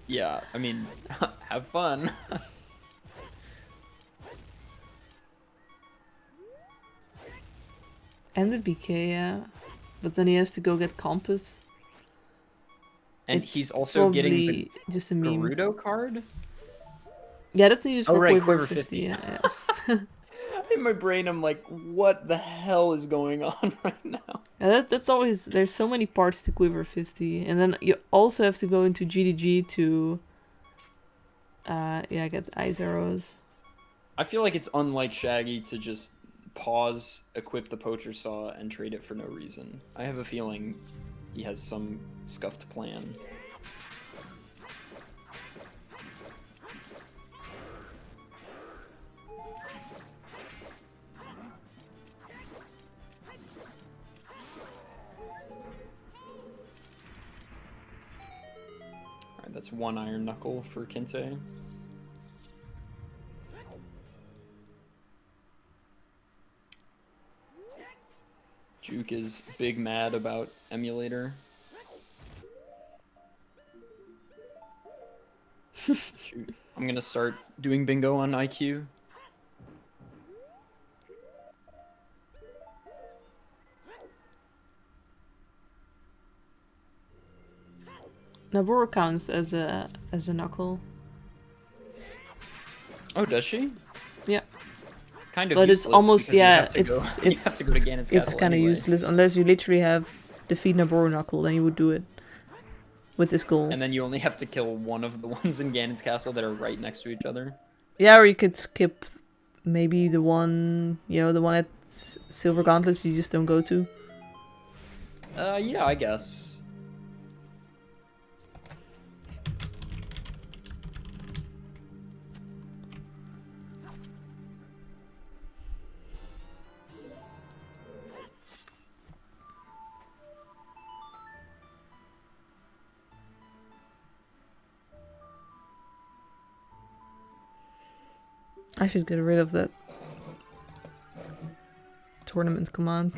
Yeah, I mean, have fun. And the BK, yeah. But then he has to go get Compass. And he's also getting the just a meme. Gerudo card? Yeah, that's needed for Quiver 50. Yeah. In my brain, I'm like, what the hell is going on right now? Yeah, that's always... There's so many parts to Quiver 50. And then you also have to go into GDG to... get the ice arrows. I feel like it's unlike Shaggy to just pause, equip the poacher saw, and trade it for no reason. I have a feeling he has some scuffed plan. Alright, that's one Iron Knuckle for Kinte. Juke is big mad about emulator. Shoot. I'm gonna start doing bingo on IQ. Naboro counts as a knuckle. Oh, does she? Yeah. Kind of but it's almost you have to go to Ganon's Castle it's kind of anyway. useless unless you literally have defeat Naboro Knuckle, then you would do it with this goal. And then you only have to kill one of the ones in Ganon's Castle that are right next to each other. Yeah, or you could skip maybe the one, the one at Silver Gauntlets you just don't go to. Yeah, I guess. I should get rid of that tournament command.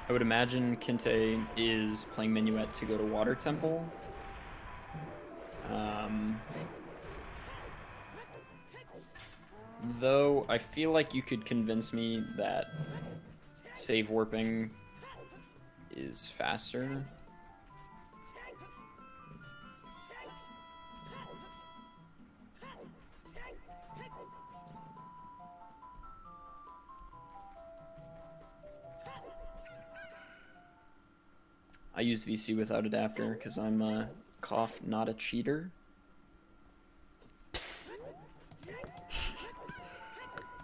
I would imagine Kinte is playing Minuet to go to Water Temple. Though I feel like you could convince me that save warping is faster. I use VC without adapter because I'm a cough, not a cheater. Psst.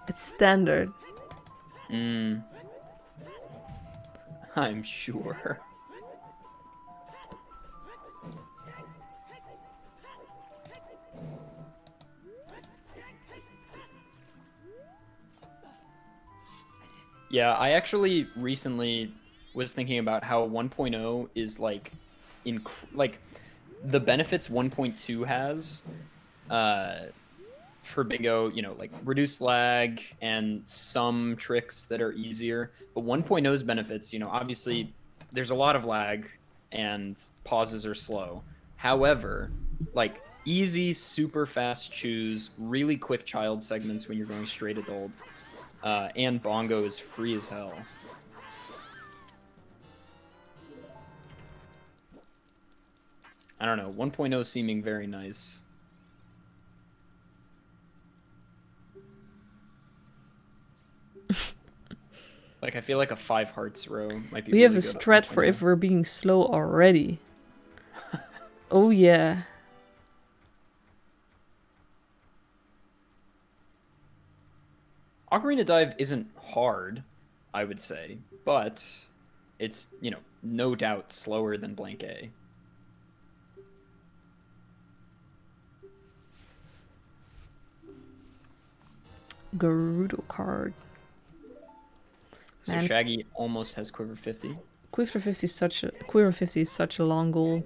It's standard. I'm sure. Yeah, I actually recently was thinking about how 1.0 is like the benefits 1.2 has for bingo, you know, like reduced lag and some tricks that are easier. But 1.0's benefits, you know, obviously there's a lot of lag and pauses are slow. However, like easy, super fast choose, really quick child segments when you're going straight adult, and bongo is free as hell. I don't know, 1.0 seeming very nice. Like, I feel like a 5 hearts row might be We really have a good at strat for 1.0. if we're being slow already. Oh yeah. Ocarina Dive isn't hard, I would say, but it's, you know, no doubt slower than Blank A. Gerudo card. So Man. Shaggy almost has Quiver 50. Quiver 50 is such a long goal.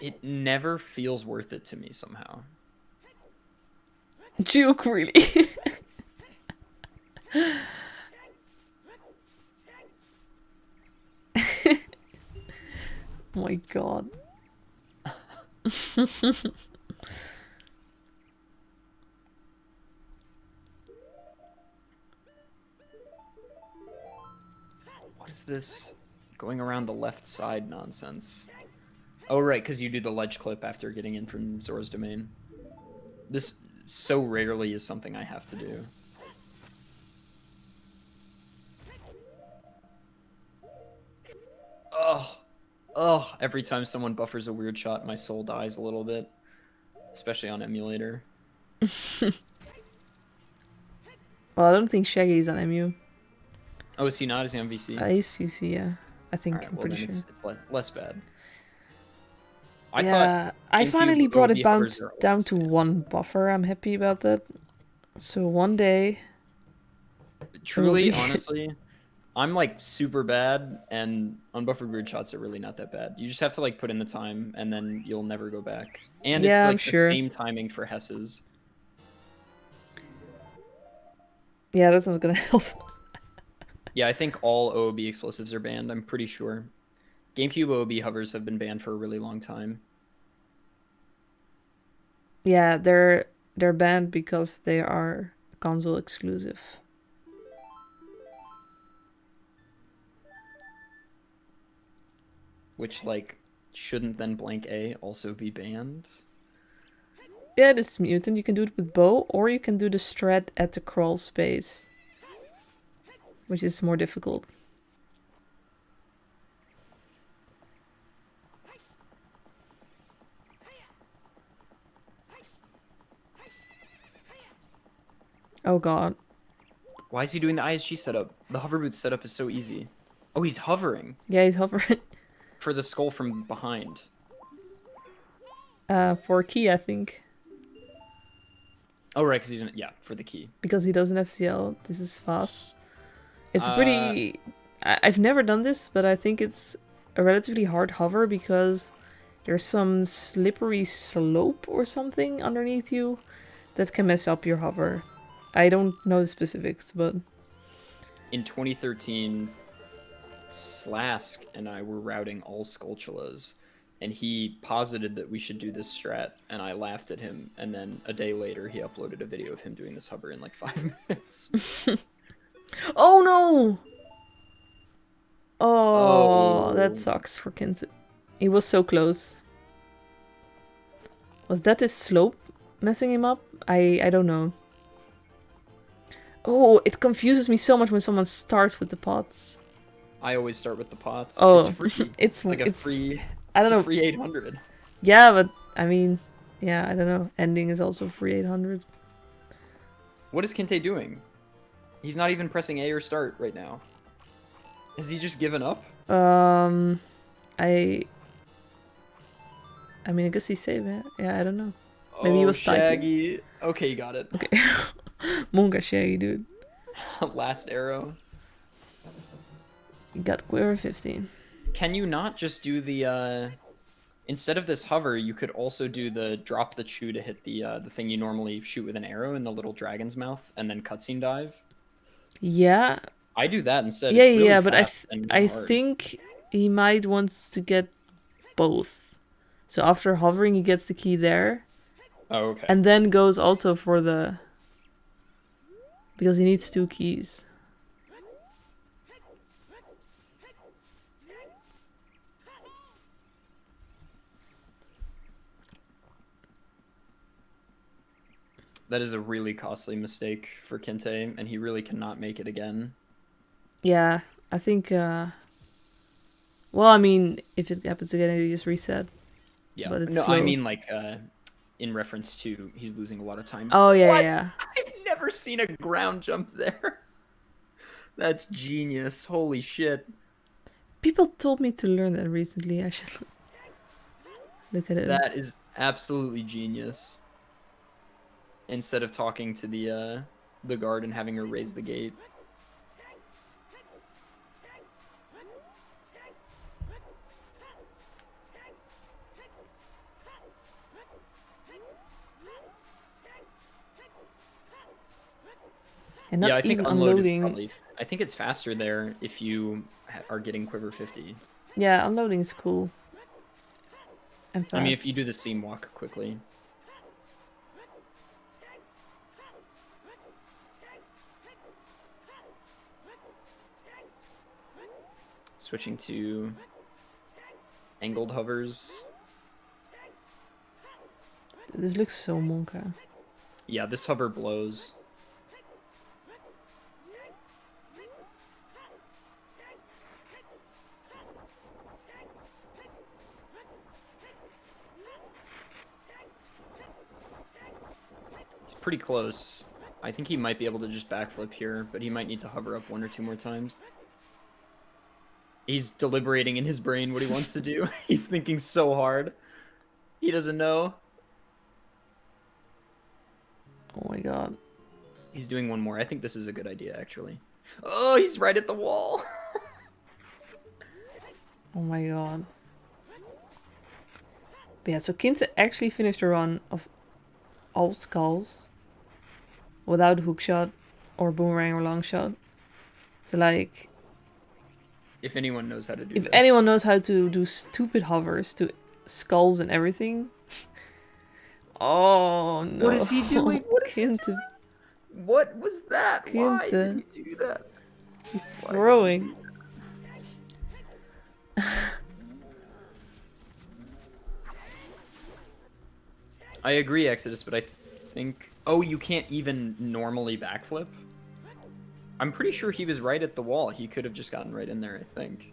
It never feels worth it to me somehow. Juke, really? Oh my god. What is this going around the left side nonsense? Oh, right, because you do the ledge clip after getting in from Zora's Domain. This so rarely is something I have to do. Oh, every time someone buffers a weird shot, my soul dies a little bit. Especially on emulator. Well, I don't think Shaggy is on MU. Oh, is he not? Is he on VC? He's VC, yeah. I think, Alright, I'm well pretty then sure. it's less bad. Yeah, I finally brought it down to one buffer. I'm happy about that. So one day... Truly, honestly, I'm like super bad, and unbuffered weird shots are really not that bad. You just have to like put in the time, and then you'll never go back. And yeah, it's I'm like the sure. same timing for Hess's. Yeah, that's not gonna help. Yeah, I think all OOB explosives are banned, I'm pretty sure. GameCube OOB hovers have been banned for a really long time. Yeah, they're banned because they are console exclusive. Which, like, shouldn't then Blank A also be banned? Yeah, this mutant, you can do it with bow, or you can do the strat at the crawl space, which is more difficult. Oh god. Why is he doing the ISG setup? The hover boot setup is so easy. Oh, he's hovering. Yeah, he's hovering. For the skull from behind. For key, I think. Oh, right, because he's yeah, for the key. Because he doesn't have CL, this is fast. It's a pretty... I've never done this, but I think it's a relatively hard hover because there's some slippery slope or something underneath you that can mess up your hover. I don't know the specifics, but... In 2013, Slask and I were routing all Skulltulas, and he posited that we should do this strat, and I laughed at him. And then a day later, he uploaded a video of him doing this hover in like 5 minutes. Oh no! Oh, that Oh, sucks for Kinte. He was so close. Was that his slope messing him up? I don't know. Oh, it confuses me so much when someone starts with the pots. I always start with the pots. Oh, It's free. it's like a it's free. I It's don't a know. free 800. Yeah, but I mean, yeah, I don't know. Ending is also free 800. What is Kinte doing? He's not even pressing A or start right now. Has he just given up? I mean, I guess he's saving it. Yeah, I don't know. Maybe he Oh, was typing. Shaggy. Okay, you got it. Okay. Monga Shaggy, dude. Last arrow. You got Quiver 15. Can you not just do the instead of this hover, you could also do the drop the chew to hit the thing you normally shoot with an arrow in the little dragon's mouth, and then cutscene dive? Yeah. I do that instead. Yeah, It's really yeah, but fast and I not hard. think he might want to get both. So after hovering, he gets the key there. Oh, okay. And then goes also for the... Because he needs 2 keys. That is a really costly mistake for Kinte, and he really cannot make it again. Yeah, I think... Well, I mean, if it happens again, you just reset. Yeah. But it's No, slow. I mean like in reference to he's losing a lot of time. Oh, yeah, What? yeah. I've never seen a ground jump there. That's genius. Holy shit. People told me to learn that recently. I should look at it. That is absolutely genius. Instead of talking to the guard and having her raise the gate. And not Yeah, I think even unload is unloading. probably. I think it's faster there if you are getting quiver 50. Yeah, unloading is cool. And fast. I mean, if you do the seam walk quickly. Switching to angled hovers. This looks so Monka. Yeah, this hover blows. He's pretty close. I think he might be able to just backflip here, but he might need to hover up 1 or 2 more times. He's deliberating in his brain what he wants to do. He's thinking so hard. He doesn't know. Oh my god. He's doing 1 more. I think this is a good idea, actually. Oh, he's right at the wall. Oh my god. But yeah, so Kinte actually finished a run of all skulls without hookshot or boomerang or long shot. So like, If anyone knows how to do if this. anyone knows how to do stupid hovers to skulls and everything. Oh no. What is he doing? What is he Kinte. doing? What was that? Why did Kinte. he do that? He's Why throwing. I agree, Exodus, but I think... Oh, you can't even normally backflip? I'm pretty sure he was right at the wall. He could have just gotten right in there, I think.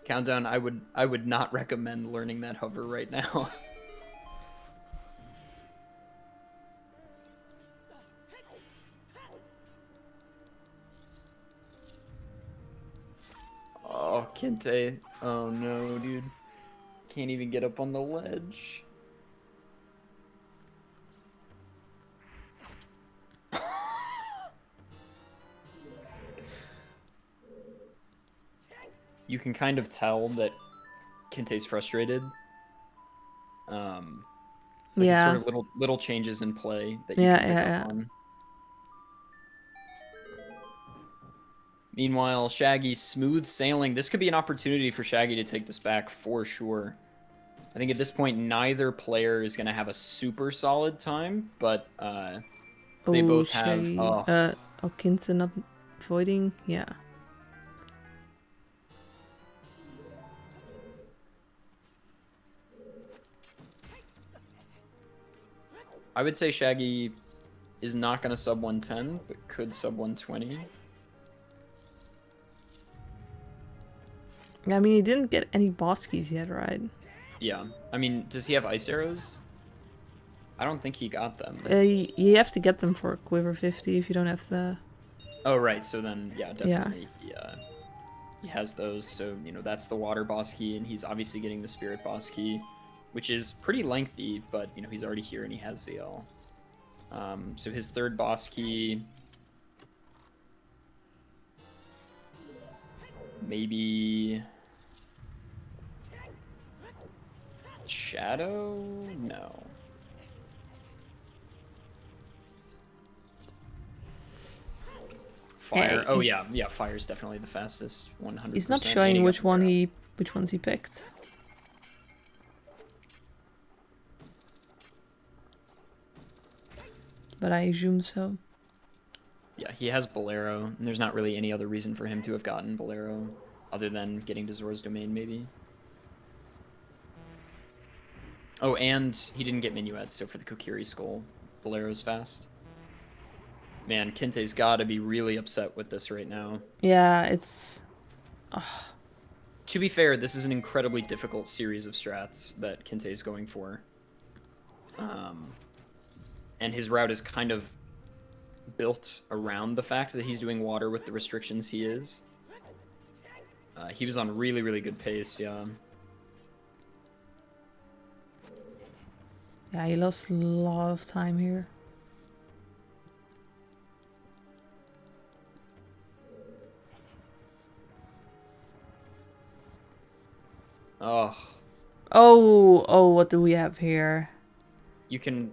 Countdown, I would not recommend learning that hover right now. Oh, Kinte. Oh no, dude. Can't even get up on the ledge. You can kind of tell that Kinte's frustrated. Like it's sort Yeah. of little changes in play that you Yeah, can pick yeah, up yeah. on. Meanwhile, Shaggy smooth sailing. This could be an opportunity for Shaggy to take this back for sure. I think at this point, neither player is going to have a super solid time, but they Oh, both have... Shaggy. Oh, Oh, Kinsa not voiding? Yeah. I would say Shaggy is not going to sub 110, but could sub 120. I mean, he didn't get any boss keys yet, right? Yeah. I mean, does he have ice arrows? I don't think he got them. You have to get them for Quiver 50 if you don't have the... Oh, right. So then, yeah, Yeah. definitely he has those. So, you know, that's the water boss key, and he's obviously getting the spirit boss key, which is pretty lengthy, but, you know, he's already here and he has ZL. So his third boss key... Maybe... Shadow? No. Fire. Oh yeah, fire's definitely the fastest. 100%. He's not showing which ones he picked. But I assume so. Yeah, he has Bolero, and there's not really any other reason for him to have gotten Bolero other than getting to Zora's Domain, maybe. Oh, and he didn't get Minuet, so for the Kokiri Skull, Bolero's fast. Man, Kinte's gotta be really upset with this right now. Yeah, it's... To be fair, this is an incredibly difficult series of strats that Kinte's going for. And his route is kind of built around the fact that he's doing water with the restrictions he is. He was on really, really good pace, yeah. Yeah, he lost a lot of time here. Oh. Oh, what do we have here? You can...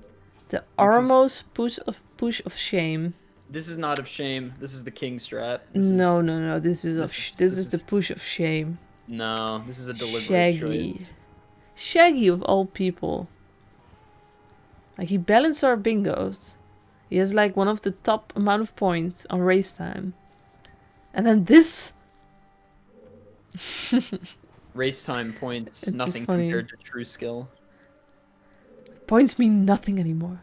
The Armos push of shame. This is not of shame. This is the king strat. No. This is the push of shame. No, this is a deliberate Shaggy. choice. Shaggy of all people. Like, he balanced our bingos. He has like one of the top amount of points on race time. And then this. Race time points, It's nothing just funny. compared to true skill. Points mean nothing anymore.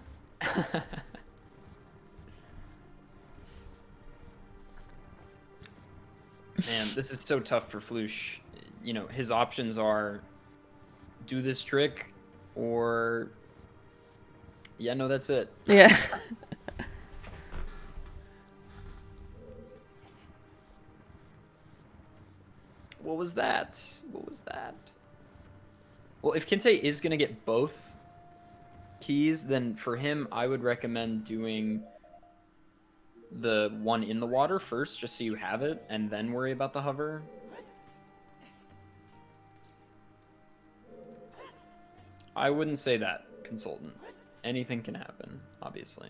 Man, this is so tough for Fleush. You know, his options are do this trick or... Yeah, no, that's it. Yeah. What was that? What was that? Well, if Kinte is going to get both keys, then for him, I would recommend doing the one in the water first, just so you have it, and then worry about the hover. I wouldn't say that, Consultant. Anything can happen, obviously.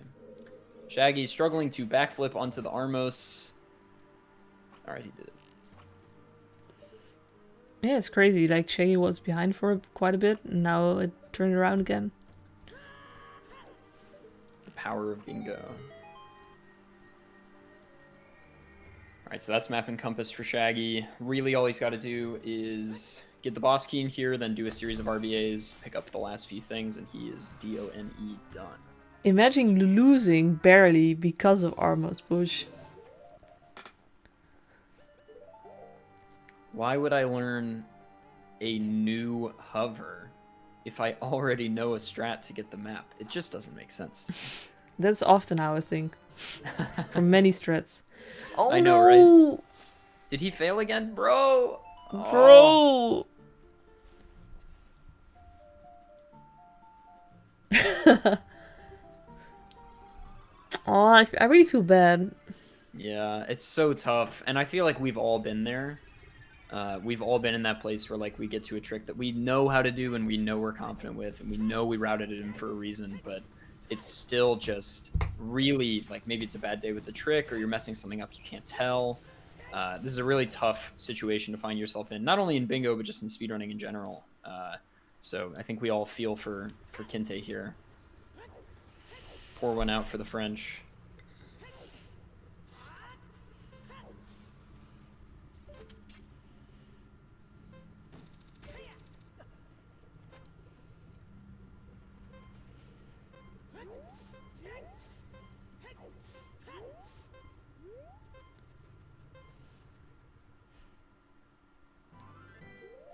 Shaggy struggling to backflip onto the Armos. Alright, he did it. Yeah, it's crazy. Like, Shaggy was behind for quite a bit, and now it turned around again. The power of bingo. Alright, so that's map and compass for Shaggy. Really, all he's got to do is get the boss key in here, then do a series of RBAs, pick up the last few things, and he is DONE done. Imagine losing barely because of Armos push. Why would I learn a new hover if I already know a strat to get the map? It just doesn't make sense. That's often how I think. From many strats. Oh, I know, no! right? Did he fail again? Bro! Bro! Oh, I really feel bad. Yeah, it's so tough. And I feel like we've all been there. We've all been in that place where like we get to a trick that we know how to do and we know we're confident with and we know we routed it in for a reason, but it's still just really like maybe it's a bad day with the trick or you're messing something up you can't tell. This is a really tough situation to find yourself in, not only in bingo but just in speedrunning in general. So I think we all feel for Kinte here. Pour one out for the French.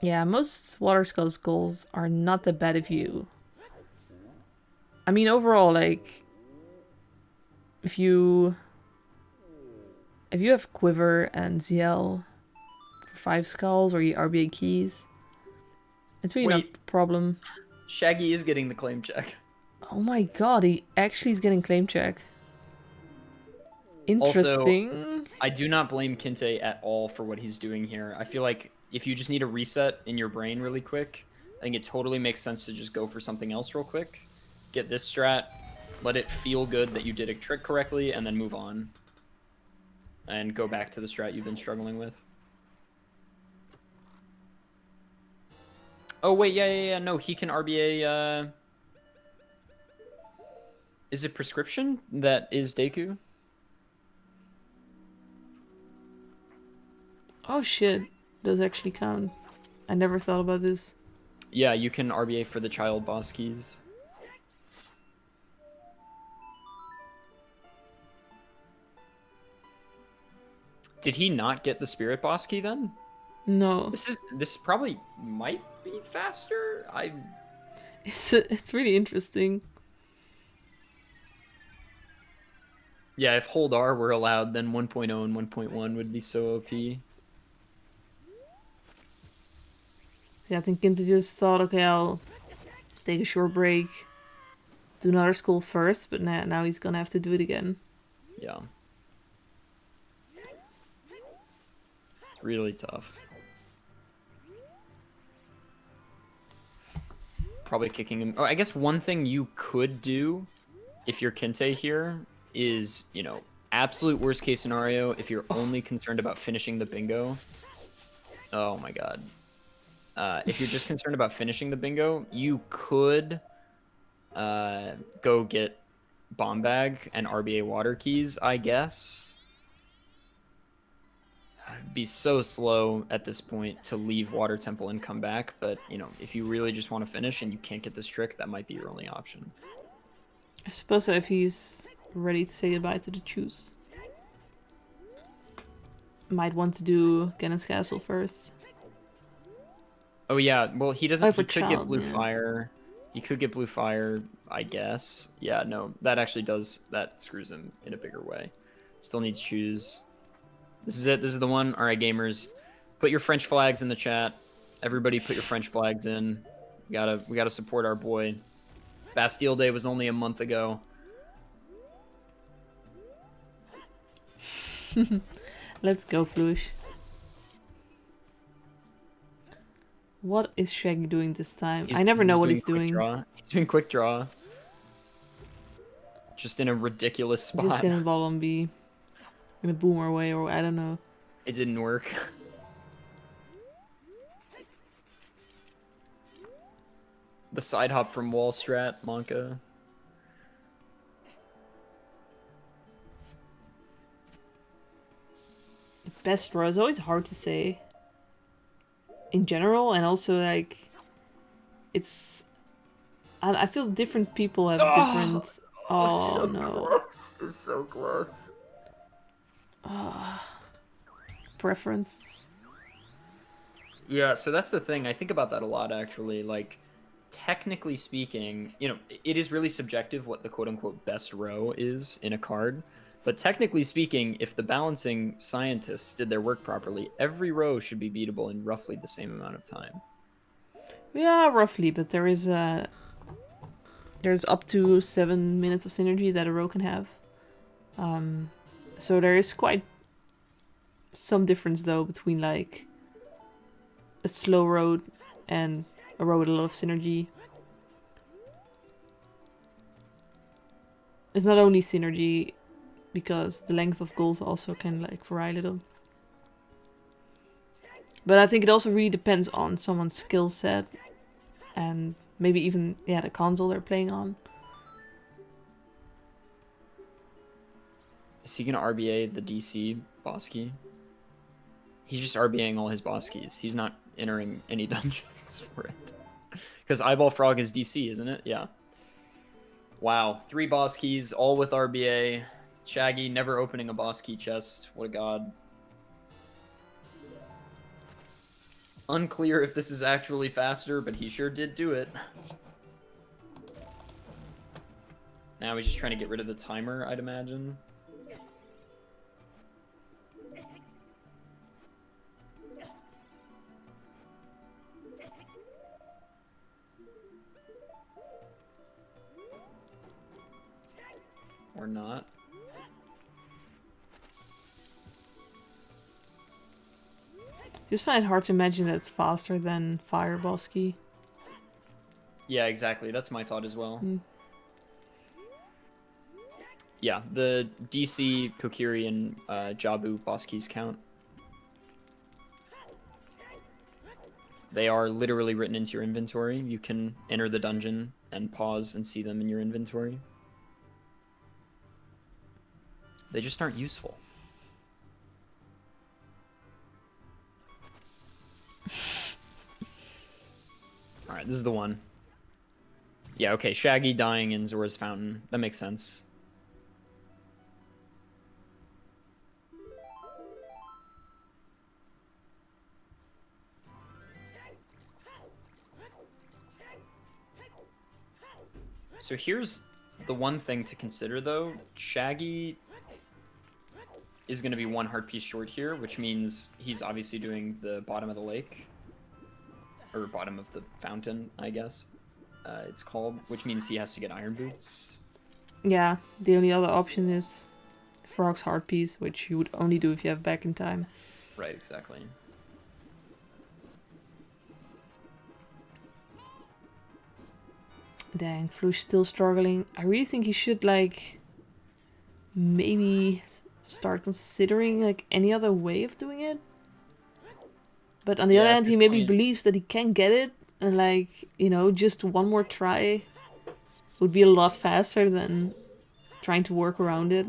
Yeah, most water skulls goals are not that bad if you... I mean, overall, like... If you have Quiver and ZL for 5 skulls or you RBA keys, it's really not a problem. Shaggy is getting the claim check. Oh my god, he actually is getting claim check. Interesting. Also, I do not blame Kinte at all for what he's doing here. I feel like if you just need a reset in your brain really quick, I think it totally makes sense to just go for something else real quick. Get this strat, let it feel good that you did a trick correctly, and then move on. And go back to the strat you've been struggling with. Oh, wait, yeah, no, he can RBA, Is it prescription that is Deku? Oh shit, does actually count. I never thought about this. Yeah, you can RBA for the child boss keys. Did he not get the spirit boss key then? No. This probably might be faster. It's really interesting. Yeah, if hold R were allowed, then 1.0 and 1.1 would be so OP. Yeah, I think Kinte just thought, okay, I'll take a short break, do another school first, but now he's gonna have to do it again. Yeah. It's really tough. Probably kicking him. Oh, I guess one thing you could do if you're Kinte here is, you know, absolute worst case scenario, if you're only concerned about finishing the bingo. Oh my god. If you're just concerned about finishing the bingo, you could go get bomb bag and RBA water keys, I guess. It'd be so slow at this point to leave water temple and come back, but you know, if you really just want to finish and you can't get this trick, that might be your only option. I suppose so, if he's ready to say goodbye to the choose. Might want to do Ganon's Castle first. Oh yeah, well he doesn't. He could get blue yeah. fire. He could get blue fire, I guess. Yeah, no, that actually does. That screws him in a bigger way. Still needs choose. This is it. This is the one. All right, gamers, put your French flags in the chat. Everybody, put your French flags in. We gotta support our boy. Bastille Day was only a month ago. Let's go, Fleush. What is Shaggy doing this time? I never know what he's doing. He's doing quick draw. Just in a ridiculous spot. Just gonna ball on B. Gonna boom our way, or I don't know. It didn't work. The side hop from wall strat, Monka. Best draw is always hard to say. In general, and also like, it's. I feel different people have different. Oh so no! Close. It's so close. Preference. Yeah, so that's the thing. I think about that a lot, actually. Like, technically speaking, you know, it is really subjective what the quote-unquote best row is in a card. But technically speaking, if the balancing scientists did their work properly, every row should be beatable in roughly the same amount of time. Yeah, roughly, but there's up to 7 minutes of synergy that a row can have. So there is quite some difference though between like a slow road and a road with a lot of synergy. It's not only synergy, because the length of goals also can like vary a little. But I think it also really depends on someone's skill set and maybe even the console they're playing on. Is he gonna RBA the DC boss key? He's just RBAing all his boss keys. He's not entering any dungeons for it. Because Eyeball Frog is DC, isn't it? Yeah. Wow, 3 boss keys, all with RBA. Shaggy never opening a boss key chest. What a god. Unclear if this is actually faster, but he sure did do it. Now he's just trying to get rid of the timer, I'd imagine. Or not. Just find it hard to imagine that it's faster than Fire Bosky. Yeah, exactly. That's my thought as well. Yeah, the DC, Kokiri, and Jabu boss keys count. They are literally written into your inventory. You can enter the dungeon and pause and see them in your inventory. They just aren't useful. Alright, this is the one. Yeah, okay, Shaggy dying in Zora's Fountain. That makes sense. So here's the one thing to consider, though. Shaggy is going to be 1 heart piece short here, which means he's obviously doing the bottom of the lake. Or bottom of the fountain, I guess. It's called, which means he has to get iron boots. Yeah, the only other option is Frog's heart piece, which you would only do if you have back in time. Right, exactly. Dang, Fleush still struggling. I really think he should, like, maybe start considering, like, any other way of doing it. But on the other hand, he maybe believes that he can get it, and, like, you know, just one more try would be a lot faster than trying to work around it.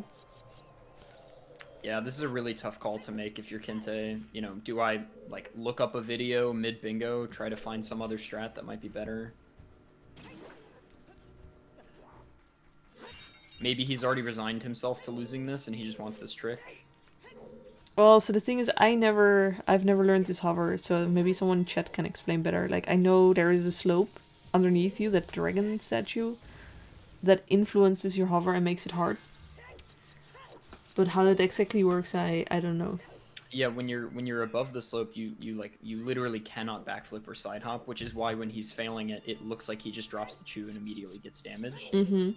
Yeah, this is a really tough call to make if you're Kinte. You know, do I, like, look up a video mid-bingo, try to find some other strat that might be better? Maybe he's already resigned himself to losing this and he just wants this trick. Well, so the thing is, I've never learned this hover, so maybe someone in chat can explain better. Like, I know there is a slope underneath you, that dragon statue, that influences your hover and makes it hard. But how that exactly works, I don't know. Yeah, when you're above the slope, you literally cannot backflip or side hop, which is why when he's failing it, it looks like he just drops the chew and immediately gets damaged. Mm-hmm.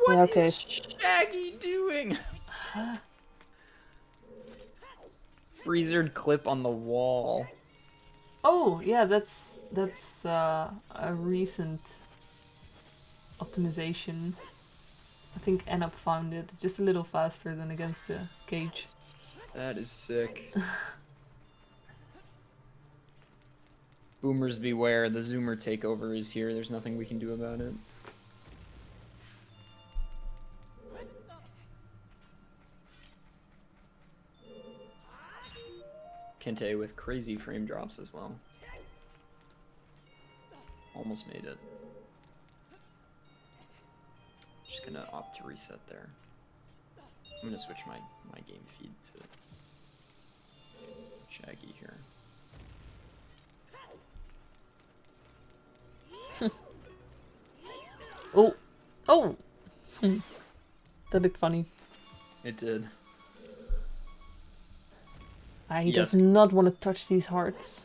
What is Shaggy doing? Freezered clip on the wall. Oh, yeah, that's a recent optimization. I think Enup found it. It's just a little faster than against the cage. That is sick. Boomers beware, the Zoomer takeover is here. There's nothing we can do about it. Kente with crazy frame drops as well. Almost made it. Just gonna opt to reset there. I'm gonna switch my game feed to Shaggy here. Oh! Oh! That looked funny. It did. He does not want to touch these hearts.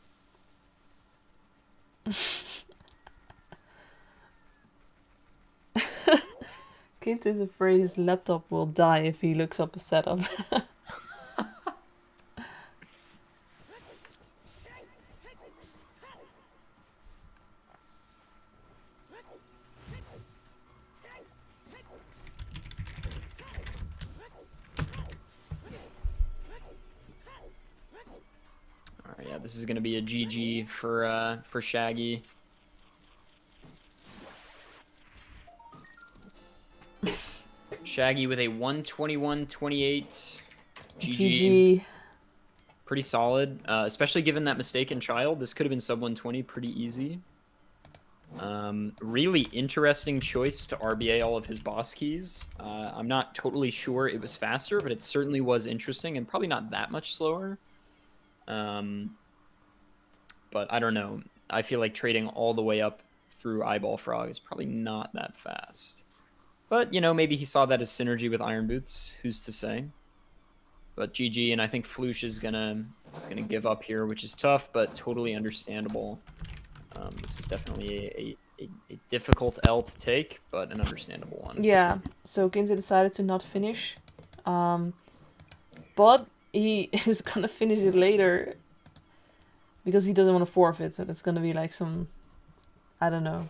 Kint is afraid his laptop will die if he looks up a setup. Alright, yeah, this is gonna be a GG for Shaggy. Shaggy with a 121-28. GG. Pretty solid, especially given that mistaken child. This could have been sub 120 pretty easy. Really interesting choice to RBA all of his boss keys. I'm not totally sure it was faster, but it certainly was interesting and probably not that much slower. But I don't know. I feel like trading all the way up through Eyeball Frog is probably not that fast. But, you know, maybe he saw that as synergy with Iron Boots. Who's to say? But GG, and I think Fleush is gonna give up here, which is tough, but totally understandable. This is definitely a difficult L to take, but an understandable one. Yeah, so Ginza decided to not finish. But he is gonna finish it later because he doesn't want to forfeit, so that's gonna be like some, I don't know,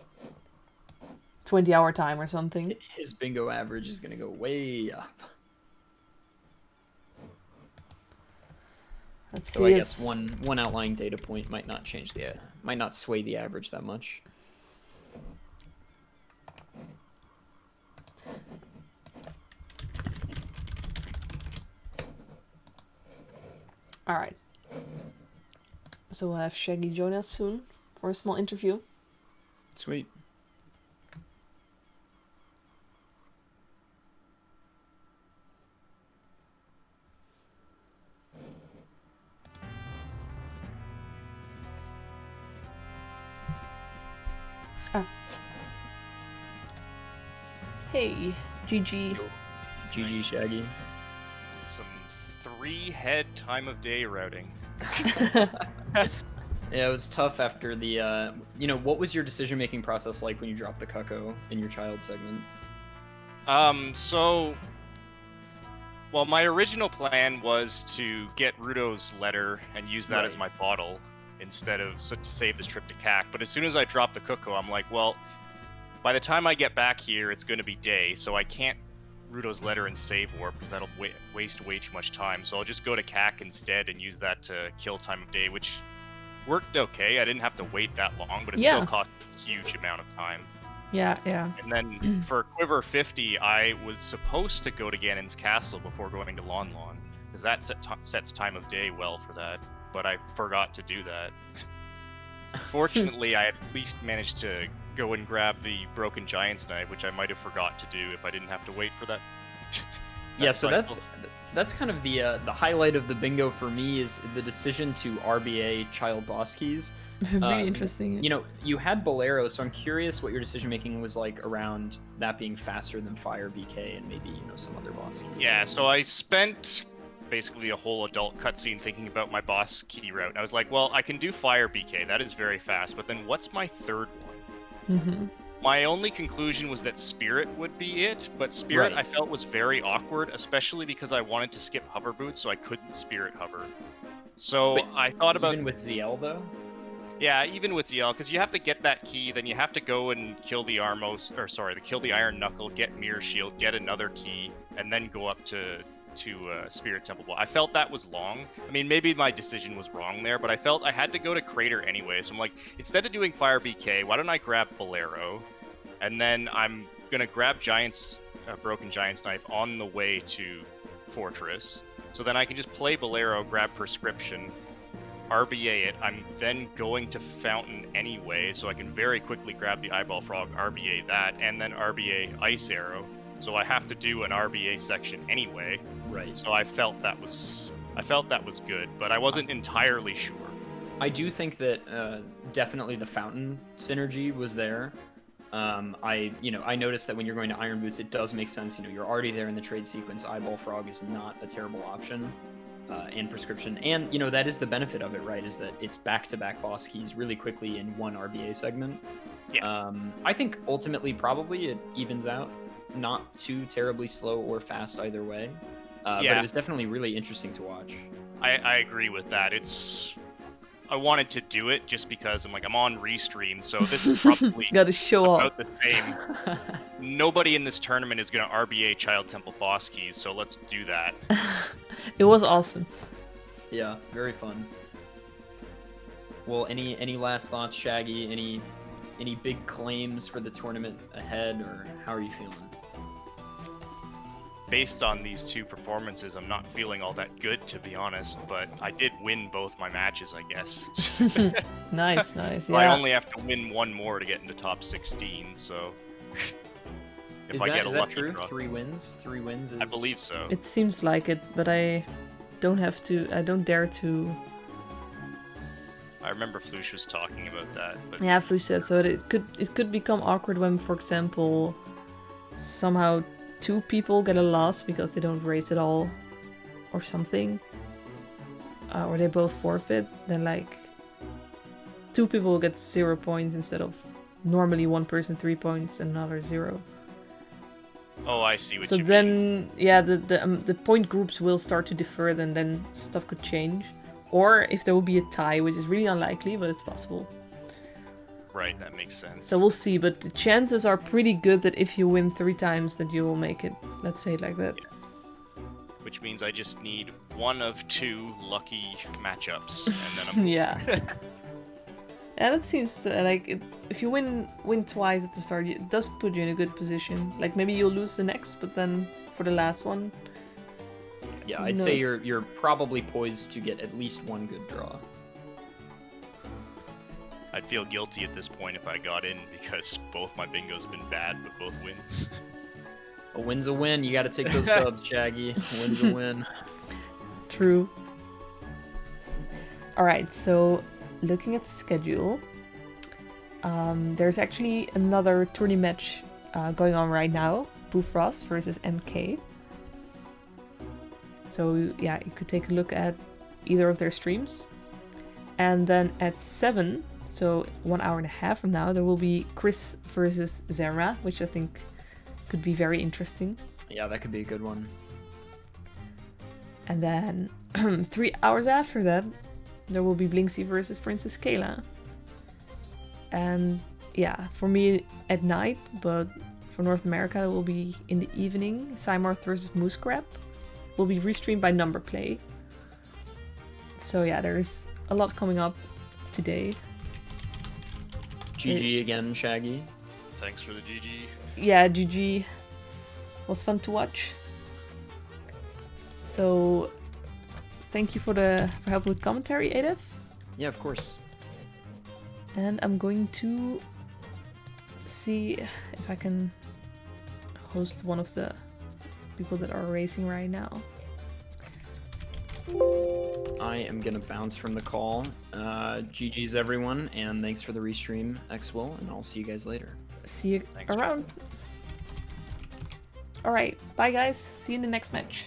20-hour time or something. His bingo average is gonna go way up. Let's see. So I guess one outlying data point might not sway the average that much. All right. So we'll have Shaggy join us soon for a small interview. Sweet. Ah. Hey, GG. Yo. GG Shaggy. Some 3-head time of day routing. Yeah, it was tough after the, you know, what was your decision-making process like when you dropped the Cucko in your child segment? Well, my original plan was to get Rudo's letter and use that as my bottle instead of to save this trip to CAC. But as soon as I dropped the Cucko, I'm like, well, by the time I get back here, it's going to be day, so I can't Rudo's letter and save warp because that'll waste way too much time. So I'll just go to CAC instead and use that to kill time of day, which worked okay. I didn't have to wait that long, but it still cost a huge amount of time. Yeah. And then for Quiver 50, I was supposed to go to Ganon's Castle before going to Lon Lon, because that sets time of day well for that, but I forgot to do that. Fortunately, I at least managed to go and grab the Broken Giant's Knife, which I might have forgot to do if I didn't have to wait for that. Yeah, so that's kind of the highlight of the bingo for me is the decision to RBA child boss keys. Really interesting. You know, you had Bolero, so I'm curious what your decision making was like around that being faster than Fire BK and maybe, you know, some other boss key. Yeah, so I spent basically a whole adult cutscene thinking about my boss key route. I was like, well, I can do Fire BK, that is very fast, but then what's my third one? Mm-hmm. My only conclusion was that Spirit would be it, but Spirit I felt was very awkward, especially because I wanted to skip Hover Boots, so I couldn't Spirit Hover. So I thought about... Even with ZL, though? Yeah, even with ZL, because you have to get that key, then you have to go and kill the kill the Iron Knuckle, get Mirror Shield, get another key, and then go up to Spirit Temple Ball. I felt that was long. I mean, maybe my decision was wrong there, but I felt I had to go to Crater anyway, so I'm like, instead of doing Fire BK, why don't I grab Bolero, and then I'm gonna grab Broken Giant's Knife on the way to Fortress, so then I can just play Bolero, grab Prescription, RBA it. I'm then going to Fountain anyway, so I can very quickly grab the Eyeball Frog, RBA that, and then RBA Ice Arrow. So I have to do an RBA section anyway. Right. So I felt that was good, but I wasn't entirely sure. I do think that definitely the Fountain synergy was there. I noticed that when you're going to Iron Boots, it does make sense. You know, you're already there in the trade sequence. Eyeball Frog is not a terrible option. and prescription, and you know that is the benefit of it, right? Is that it's back-to-back boss keys really quickly in one RBA segment. Yeah. I think ultimately probably it evens out, not too terribly slow or fast either way. But it was definitely really interesting to watch. I agree with that. I wanted to do it just because I'm on restream, so this is probably Gotta show off. about the same. Nobody in this tournament is gonna RBA Child Temple boss keys, so let's do that. It was awesome. Yeah, very fun. Well, any last thoughts, Shaggy? Any big claims for the tournament ahead, or how are you feeling? Based on these two performances, I'm not feeling all that good, to be honest, but I did win both my matches, I guess. Nice, nice. So I Yeah. only have to win one more to get into top 16, so if Is I that, get is a that lucky true? draw. 3 wins? 3 wins is... I believe so. It seems like it, but I don't dare to. I remember Fleush was talking about that, but Yeah, Fleush said so. It could become awkward when, for example, somehow 2 people get a loss because they don't race at all, or something, or they both forfeit. Then like 2 people will get 0 points instead of normally 1 person 3 points and another 0. oh, I see what So you mean. then, yeah, the point groups will start to differ, and then stuff could change. Or if there will be a tie, which is really unlikely, but it's possible. Right, that makes sense. So we'll see, but the chances are pretty good that if you win 3 times, that you will make it. Let's say it like that. Yeah. Which means I just need 1 of 2 lucky matchups, and then I'm Yeah. Yeah, that seems like if you win twice at the start, it does put you in a good position. Like maybe you'll lose the next, but then for the last one, Yeah, who I'd say knows? you're probably poised to get at least 1 good draw. I'd feel guilty at this point if I got in because both my bingos have been bad, but both wins. A win's a win. You got to take those dubs, Shaggy. A win's a win. True. Alright, so looking at the schedule, there's actually another tourney match going on right now. Bufrost versus MK. So yeah, you could take a look at either of their streams. And then at 7, so 1 hour and a half from now, there will be Chris versus Zera, which I think could be very interesting. Yeah, that could be a good one. And then 3 hours after that, there will be Blinksy versus Princess Kayla. And yeah, for me at night, but for North America it will be in the evening. Cymarth versus Moose Crab will be restreamed by Number Play. So yeah, there's a lot coming up today. GG again, Shaggy. Thanks for the GG. Yeah, GG was fun to watch. So thank you for helping with commentary, Adef. Yeah, of course. And I'm going to see if I can host one of the people that are racing right now. I am going to bounce from the call. GG's everyone, and thanks for the restream, Xwill, and I'll see you guys later. See you Thanks, around. Alright, bye guys. See you in the next match.